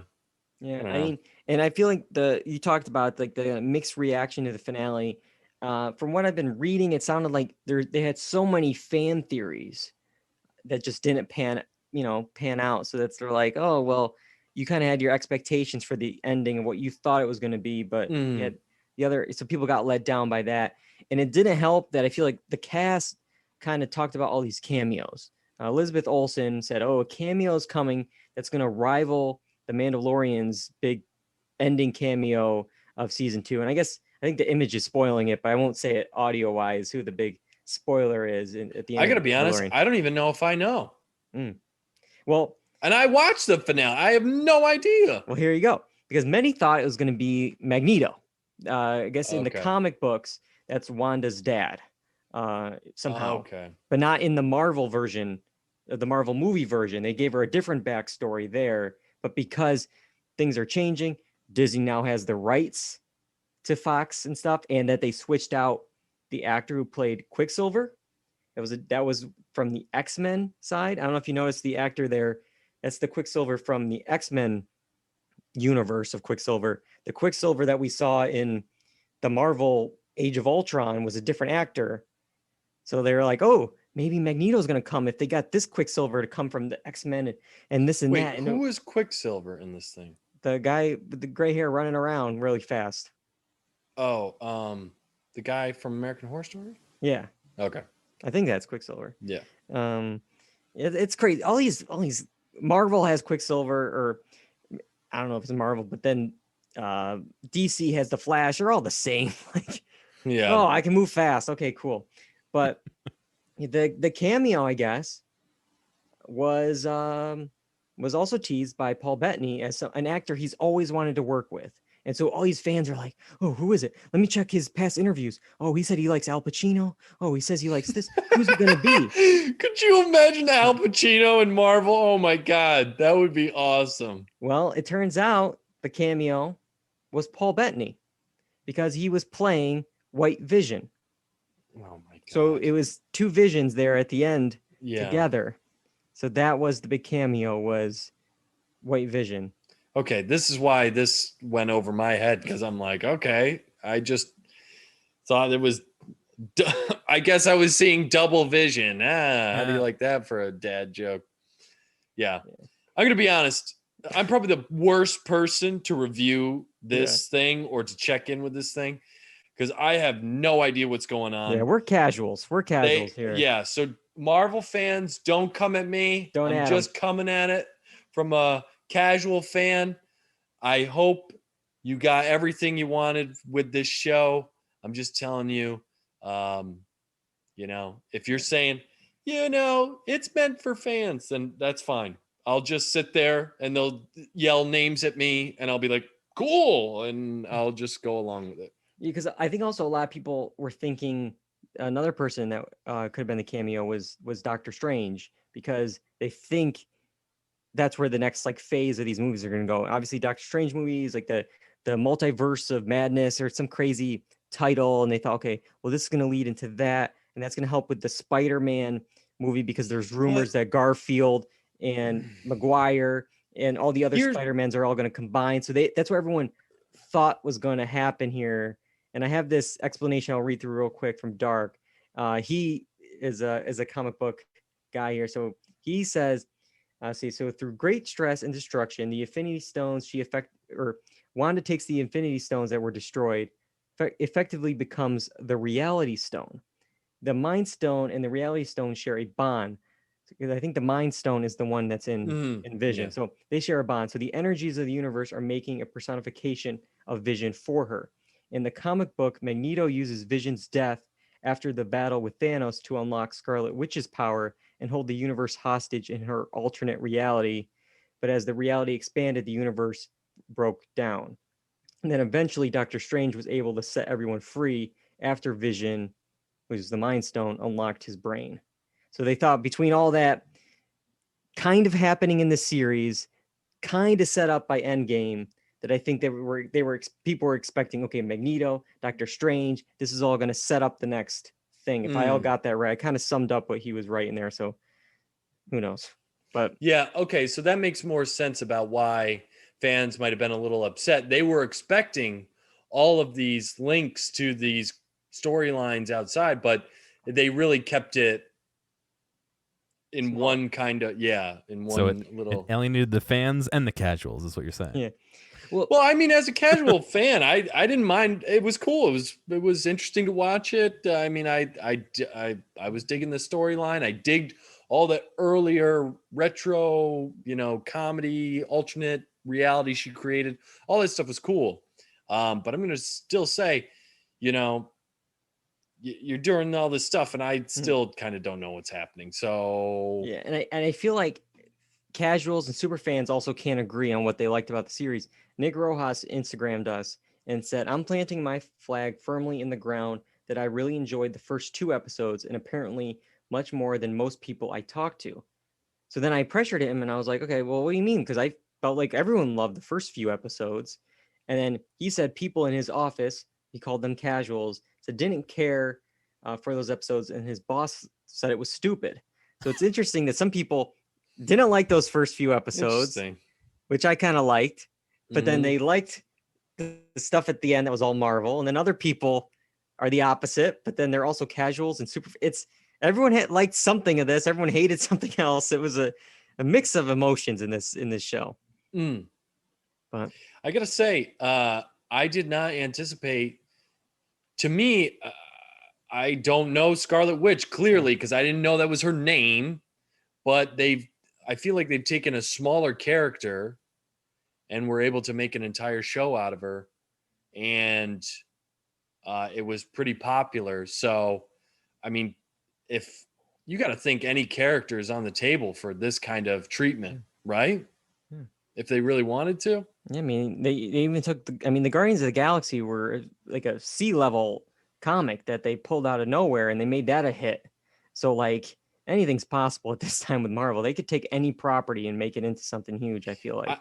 Yeah, I mean, and I feel like you talked about like the mixed reaction to the finale. From what I've been reading, it sounded like they had so many fan theories that just didn't pan out. So they're like, oh well, you kind of had your expectations for the ending of what you thought it was going to be, but you had so people got let down by that, and it didn't help that I feel like the cast kind of talked about all these cameos. Elizabeth Olsen said, "Oh, a cameo is coming that's going to rival the Mandalorian's big ending cameo of season 2." And I think the image is spoiling it, but I won't say it audio wise who the big spoiler is at the end. I gotta be honest, I don't even know if I know. Well, and I watched the finale. I have no idea. Well, here you go. Because many thought it was going to be Magneto. I guess in the comic books, that's Wanda's dad somehow. But not in the Marvel version, the Marvel movie version. They gave her a different backstory there. But because things are changing, Disney now has the rights to Fox and stuff, and that they switched out the actor who played Quicksilver. That was from the X-Men side. I don't know if you noticed the actor there. That's the Quicksilver from the X-Men universe of Quicksilver. The Quicksilver that we saw in the Marvel Age of Ultron was a different actor. So they were like, oh, maybe Magneto's going to come if they got this Quicksilver to come from the X-Men and this and that. And who is Quicksilver in this thing? The guy with the gray hair running around really fast. Oh, the guy from American Horror Story? Yeah. Okay. I think that's Quicksilver. Yeah. It's crazy. All these Marvel has Quicksilver, or I don't know if it's Marvel, but then DC has the Flash. They're all the same. Like, oh, I can move fast. Okay, cool. But the cameo, I guess, was also teased by Paul Bettany as an actor he's always wanted to work with. And so all these fans are like, oh, who is it? Let me check his past interviews. Oh, he said he likes Al Pacino. Oh, he says he likes this. Who's it going to be? Could you imagine Al Pacino in Marvel? Oh, my God. That would be awesome. Well, it turns out the cameo was Paul Bettany because he was playing White Vision. Oh, my God. So it was two visions there at the end together. So that was the big cameo, was White Vision. Okay, this is why this went over my head, because I'm like, okay, I just thought it was, I guess I was seeing double vision. How do you like that for a dad joke? Yeah. I'm going to be honest. I'm probably the worst person to review this thing or to check in with this thing, because I have no idea what's going on. Yeah, we're casuals. We're casuals here. Yeah, so Marvel fans, don't come at me. I'm just coming at it from a casual fan. I hope you got everything you wanted with this show. I'm just telling you, if you're saying, it's meant for fans, then that's fine. I'll just sit there and they'll yell names at me and I'll be like, cool. And I'll just go along with it. Because I think also a lot of people were thinking another person that could have been the cameo was Doctor Strange, because they think that's where the next phase of these movies are going to go. Obviously, Doctor Strange movies, like the multiverse of madness or some crazy title, and they thought, okay, well, this is going to lead into that, and that's going to help with the Spider-Man movie, because there's rumors that Garfield and Maguire and all the other Spider-Mans are all going to combine. So that's what everyone thought was going to happen here. And I have this explanation I'll read through real quick from Dark. He is a comic book guy here. So he says, so through great stress and destruction, the Infinity Stones Wanda takes the Infinity Stones that were destroyed, effectively becomes the Reality Stone. The Mind Stone and the Reality Stone share a bond. I think the Mind Stone is the one that's in Vision. Yeah. So they share a bond. So the energies of the universe are making a personification of Vision for her. In the comic book, Magneto uses Vision's death after the battle with Thanos to unlock Scarlet Witch's power and hold the universe hostage in her alternate reality. But as the reality expanded, the universe broke down. And then eventually Doctor Strange was able to set everyone free after Vision which is the Mind Stone, unlocked his brain. So they thought between all that kind of happening in the series, kind of set up by Endgame, that I think people were expecting, okay, Magneto, Doctor Strange, this is all going to set up the next thing. If I all got that right, I kind of summed up what he was writing there. So who knows? But yeah, okay, so that makes more sense about why fans might have been a little upset. They were expecting all of these links to these storylines outside, but they really kept it in Small. one kind of in one little. It alienated the fans and the casuals, is what you're saying. Yeah. Well, I mean, as a casual fan, I didn't mind. It was cool. It was interesting to watch it. I mean, I was digging the storyline. I digged all the earlier retro, comedy, alternate reality she created. All that stuff was cool. But I'm going to still say, you're doing all this stuff, and I still kind of don't know what's happening. So yeah, and I feel like casuals and super fans also can't agree on what they liked about the series. Nick Rojas Instagrammed us and said, "I'm planting my flag firmly in the ground that I really enjoyed the first 2 episodes, and apparently much more than most people I talked to." So then I pressured him and I was like, okay, well, what do you mean? Because I felt like everyone loved the first few episodes. And then he said people in his office, he called them casuals, said didn't care for those episodes, and his boss said it was stupid. So it's interesting that some people didn't like those first few episodes, which I kind of liked, but then they liked the stuff at the end that was all Marvel, and then other people are the opposite, but then they're also casuals and super. Everyone had liked something of this, everyone hated something else. It was a mix of emotions in this show. But I gotta say, I did not anticipate. To me, I don't know Scarlet Witch clearly because I didn't know that was her name, but I feel like they've taken a smaller character and were able to make an entire show out of her, and it was pretty popular. So, I mean, if you got to think any character is on the table for this kind of treatment, right? If they really wanted to. Yeah, I mean, they even took the Guardians of the Galaxy were like a sea-level comic that they pulled out of nowhere, and they made that a hit. So like anything's possible at this time with Marvel. They could take any property and make it into something huge, I feel like.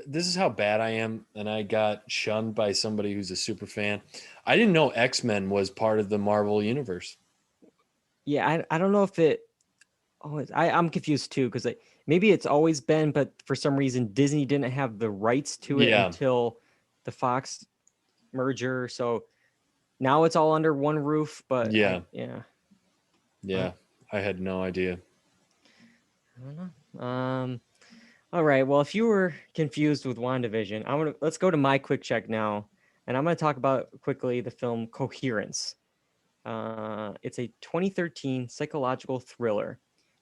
This is how bad I am, and I got shunned by somebody who's a super fan. I didn't know X-Men was part of the Marvel universe. Yeah, I don't know if it. I'm confused too, because maybe it's always been, but for some reason Disney didn't have the rights to it until the Fox merger. So now it's all under one roof. But yeah, I had no idea. I don't know. All right. Well, if you were confused with WandaVision, let's go to my quick check now, and I'm gonna talk about quickly the film Coherence. It's a 2013 psychological thriller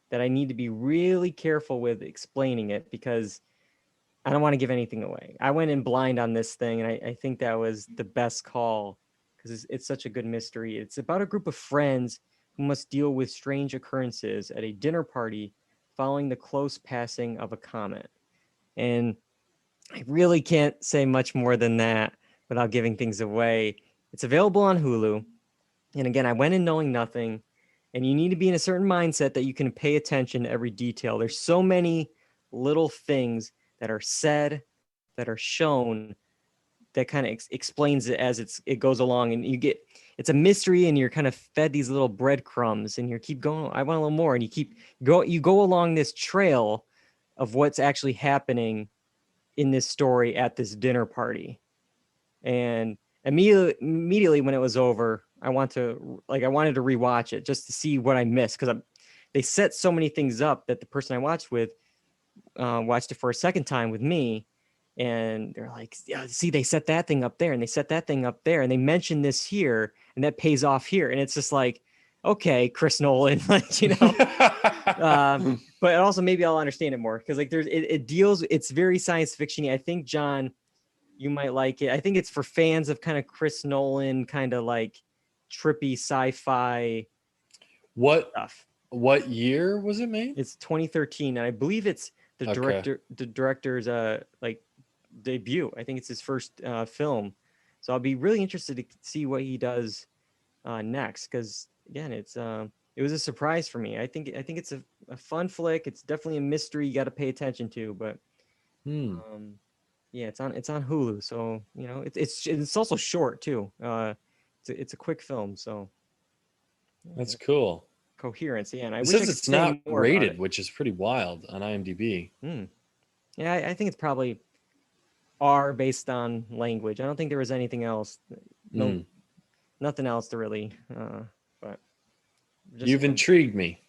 that I need to be really careful with explaining it because I don't want to give anything away. I went in blind on this thing, and I think that was the best call because it's such a good mystery. It's about a group of friends who must deal with strange occurrences at a dinner party following the close passing of a comet. And I really can't say much more than that without giving things away. It's available on Hulu. And again, I went in knowing nothing. And you need to be in a certain mindset that you can pay attention to every detail. There's so many little things that are said, that are shown, that kind of explains it as it goes along. And it's a mystery, and you're kind of fed these little breadcrumbs, and you keep going, I want a little more. And you go along this trail of what's actually happening in this story at this dinner party. And immediately when it was over, I wanted to rewatch it just to see what I missed, because they set so many things up that the person I watched with watched it for a second time with me, and they're like, yeah, see, they set that thing up there, and they set that thing up there, and they mentioned this here, and that pays off here, and it's just like, okay, Chris Nolan, like, but also maybe I'll understand it more because like it's very science fiction. I think, John, you might like it. I think it's for fans of kind of Chris Nolan, kind of like trippy sci-fi stuff. What year was it made? It's 2013, and I believe it's the director's like debut. I think it's his first film, so I'll be really interested to see what he does next, because again, it was a surprise for me. I think it's a fun flick. It's definitely a mystery you got to pay attention to, but yeah, it's on Hulu, so it's also short too. It's a quick film, so That's cool. Coherence, yeah. And I It wish I says could it's say not more about rated, it. which is pretty wild on IMDb. Yeah, I think it's probably R based on language. I don't think there was anything else. No, nothing else to really. But You've intrigued me.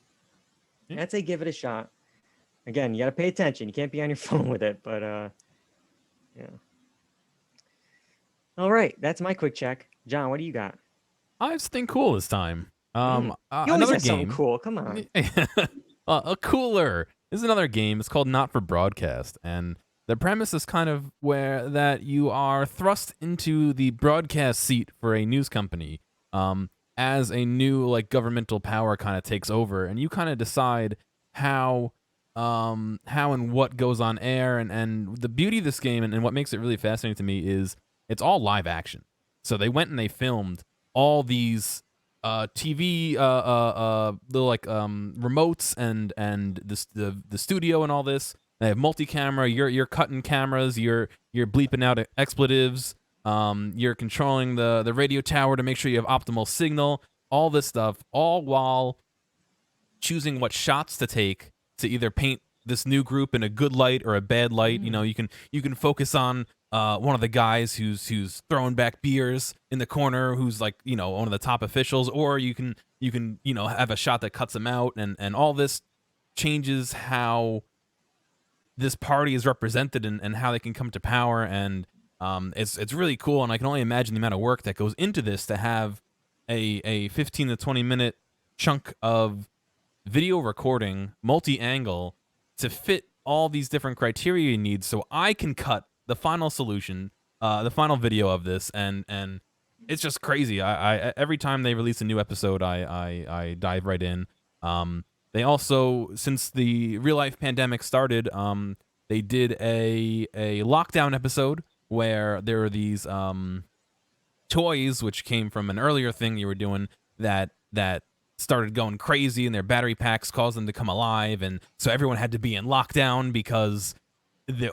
I'd say give it a shot. Again, you got to pay attention. You can't be on your phone with it. But yeah. All right, that's my quick check. John, what do you got? I have something cool this time. You always Another have something game. cool. Come on. A cooler. This is another game. It's called Not for Broadcast, and the premise is kind of where that you are thrust into the broadcast seat for a news company, as a new like governmental power kind of takes over, and you kind of decide how and what goes on air, and the beauty of this game and what makes it really fascinating to me is it's all live action. So they went and they filmed all these TV little like remotes and the studio and all this. They have multi-camera. You're cutting cameras. You're bleeping out expletives. You're controlling the radio tower to make sure you have optimal signal. All this stuff, all while choosing what shots to take to either paint this new group in a good light or a bad light. You know, you can focus on one of the guys who's throwing back beers in the corner, who's like, you know, one of the top officials, or you can have a shot that cuts him out, and all this changes how this party is represented and how they can come to power, and it's really cool, and I can only imagine the amount of work that goes into this to have a 15 to 20 minute chunk of video recording, multi-angle, to fit all these different criteria you need, so I can cut the final solution, the final video of this, and it's just crazy. I every time they release a new episode, I dive right in. They also, since the real life pandemic started, they did a lockdown episode where there were these toys which came from an earlier thing you were doing that started going crazy, and their battery packs caused them to come alive, and so everyone had to be in lockdown because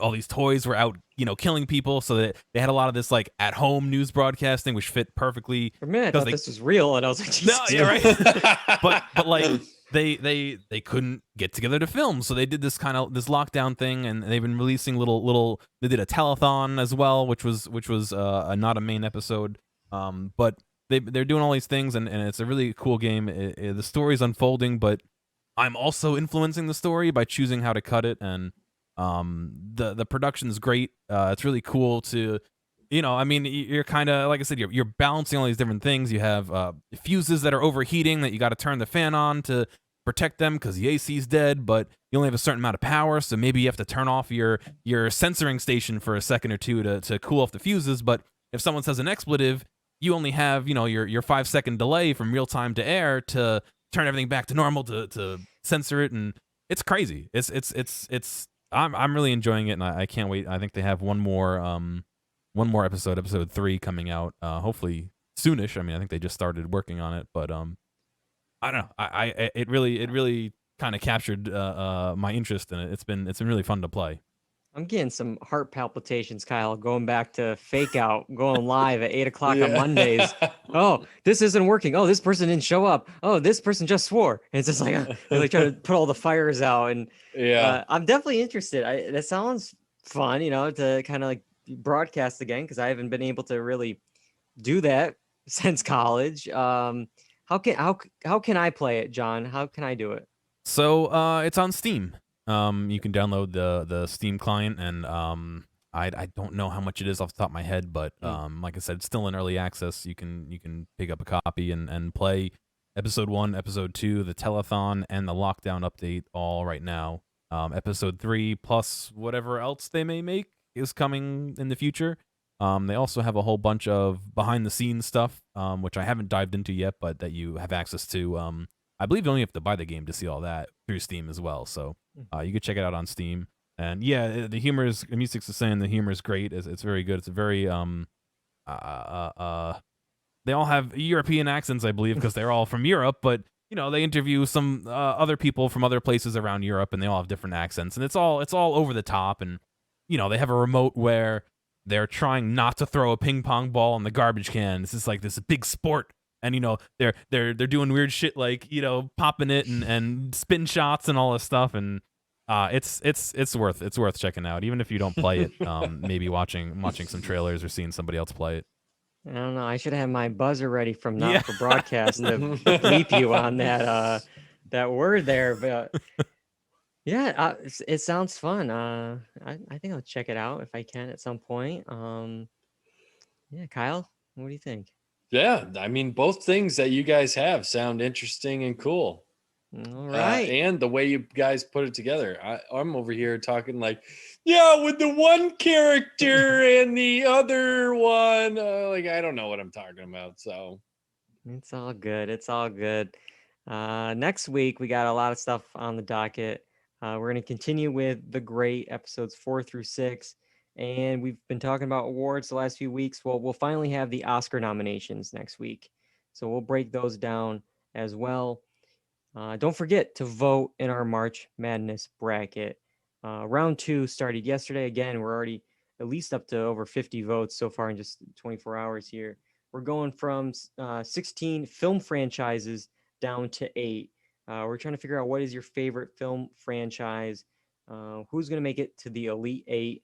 all these toys were out, you know, killing people. So that they had a lot of this like at home news broadcasting, which fit perfully. For a minute, I thought this was real, and I was like, Jesus. No, yeah, right. but like they couldn't get together to film, so they did this lockdown thing, and they've been releasing little. They did a telethon as well, which was not a main episode, but they're doing all these things, and it's a really cool game. The story's unfolding, but I'm also influencing the story by choosing how to cut it, and the production's great. It's really cool to, you know, I mean, you're kind of, like I said, you're balancing all these different things. You have fuses that are overheating that you got to turn the fan on to protect them because the AC's dead, but you only have a certain amount of power, so maybe you have to turn off your censoring station for a second or two to cool off the fuses. But if someone says an expletive, you only have, you know, your 5-second delay from real time to air to turn everything back to normal to censor it, and it's crazy. I'm really enjoying it, and I can't wait. I think they have one more episode 3 coming out, hopefully soonish. I mean, I think they just started working on it, but I don't know. It really kind of captured my interest in it. It's been really fun to play. I'm getting some heart palpitations, Kyle, going back to Fake Out, going live at 8 o'clock on Mondays. Oh, this isn't working. Oh, this person didn't show up. Oh, this person just swore. And it's just like, they're like trying to put all the fires out. And I'm definitely interested. That sounds fun, you know, to kind of like broadcast again, because I haven't been able to really do that since college. How can I play it, John? How can I do it? So it's on Steam. You can download the Steam client, and I don't know how much it is off the top of my head, but like I said, it's still in early access. You can pick up a copy and play episode 1, episode 2, the telethon, and the lockdown update all right now. Episode 3 plus whatever else they may make is coming in the future. They also have a whole bunch of behind the scenes stuff, which I haven't dived into yet, but that you have access to. I believe you only have to buy the game to see all that through Steam as well. So you could check it out on Steam. And yeah, the music's the same. The humor is great. It's very good. It's a very they all have European accents, I believe, because they're all from Europe. But they interview some other people from other places around Europe, and they all have different accents, and it's all over the top. And they have a remote where they're trying not to throw a ping pong ball in the garbage can. This is like this big sport, and they're doing weird shit like popping it and spin shots and all this stuff, and it's worth checking out, even if you don't play it. Maybe watching some trailers or seeing somebody else play it. I don't know. I should have my buzzer ready from Not for Broadcast to bleep you on that word there. But yeah, it sounds fun. I think I'll check it out if I can at some point. Yeah, Kyle, what do you think? Yeah, I mean, both things that you guys have sound interesting and cool. All right. And the way you guys put it together. I'm over here talking like, yeah, with the one character and the other one. Like, I don't know what I'm talking about. So it's all good. It's all good. Next week, we got a lot of stuff on the docket. We're going to continue with The Great, episodes 4 through 6. And we've been talking about awards the last few weeks. Well, we'll finally have the Oscar nominations next week. So we'll break those down as well. Don't forget to vote in our March Madness bracket. Round 2 started yesterday. Again, we're already at least up to over 50 votes so far in just 24 hours here. We're going from 16 film franchises down to 8. We're trying to figure out what is your favorite film franchise, who's going to make it to the Elite 8.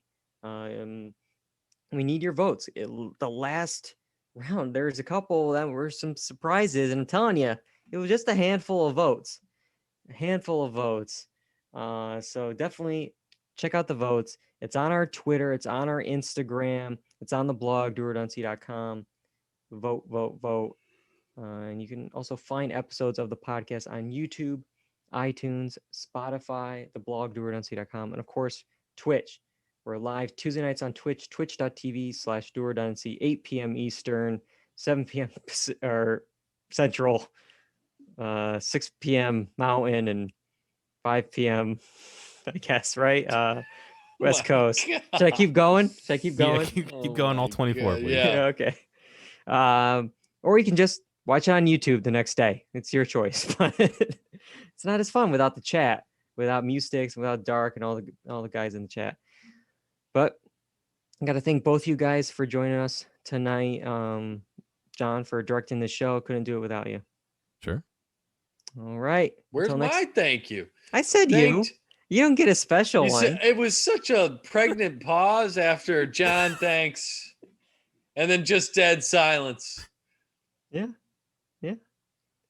We need your votes. The last round, there's a couple that were some surprises, and I'm telling you, it was just a handful of votes. So definitely check out the votes. It's on our Twitter. It's on our Instagram. It's on the blog, doreduncy.com. Vote. And you can also find episodes of the podcast on YouTube, iTunes, Spotify, the blog, doreduncy.com, and of course, Twitch. We're live Tuesday nights on Twitch, twitch.tv/doreduncy, 8 p.m. Eastern, 7 p.m. or Central, 6 p.m. Mountain, and 5 p.m. I guess, right? West Coast. Should I keep going? Yeah, keep going all 24. Please. Yeah. Okay. Or you can just watch it on YouTube the next day. It's your choice. But it's not as fun without the chat, without Mustix, without Dark, and all the guys in the chat. But I got to thank both you guys for joining us tonight. John, for directing the show. Couldn't do it without you. Sure. All right. Where's my thank you? I said Thanked. You don't get a special one. It was such a pregnant pause after John thanks, and then just dead silence. Yeah.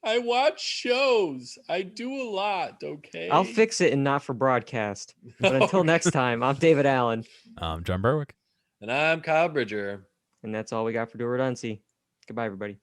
I watch shows. I do a lot, okay? I'll fix it and not for broadcast. But until next time, I'm David Allen. I'm John Berwick. And I'm Kyle Bridger. And that's all we got for Dual Redundancy. Goodbye, everybody.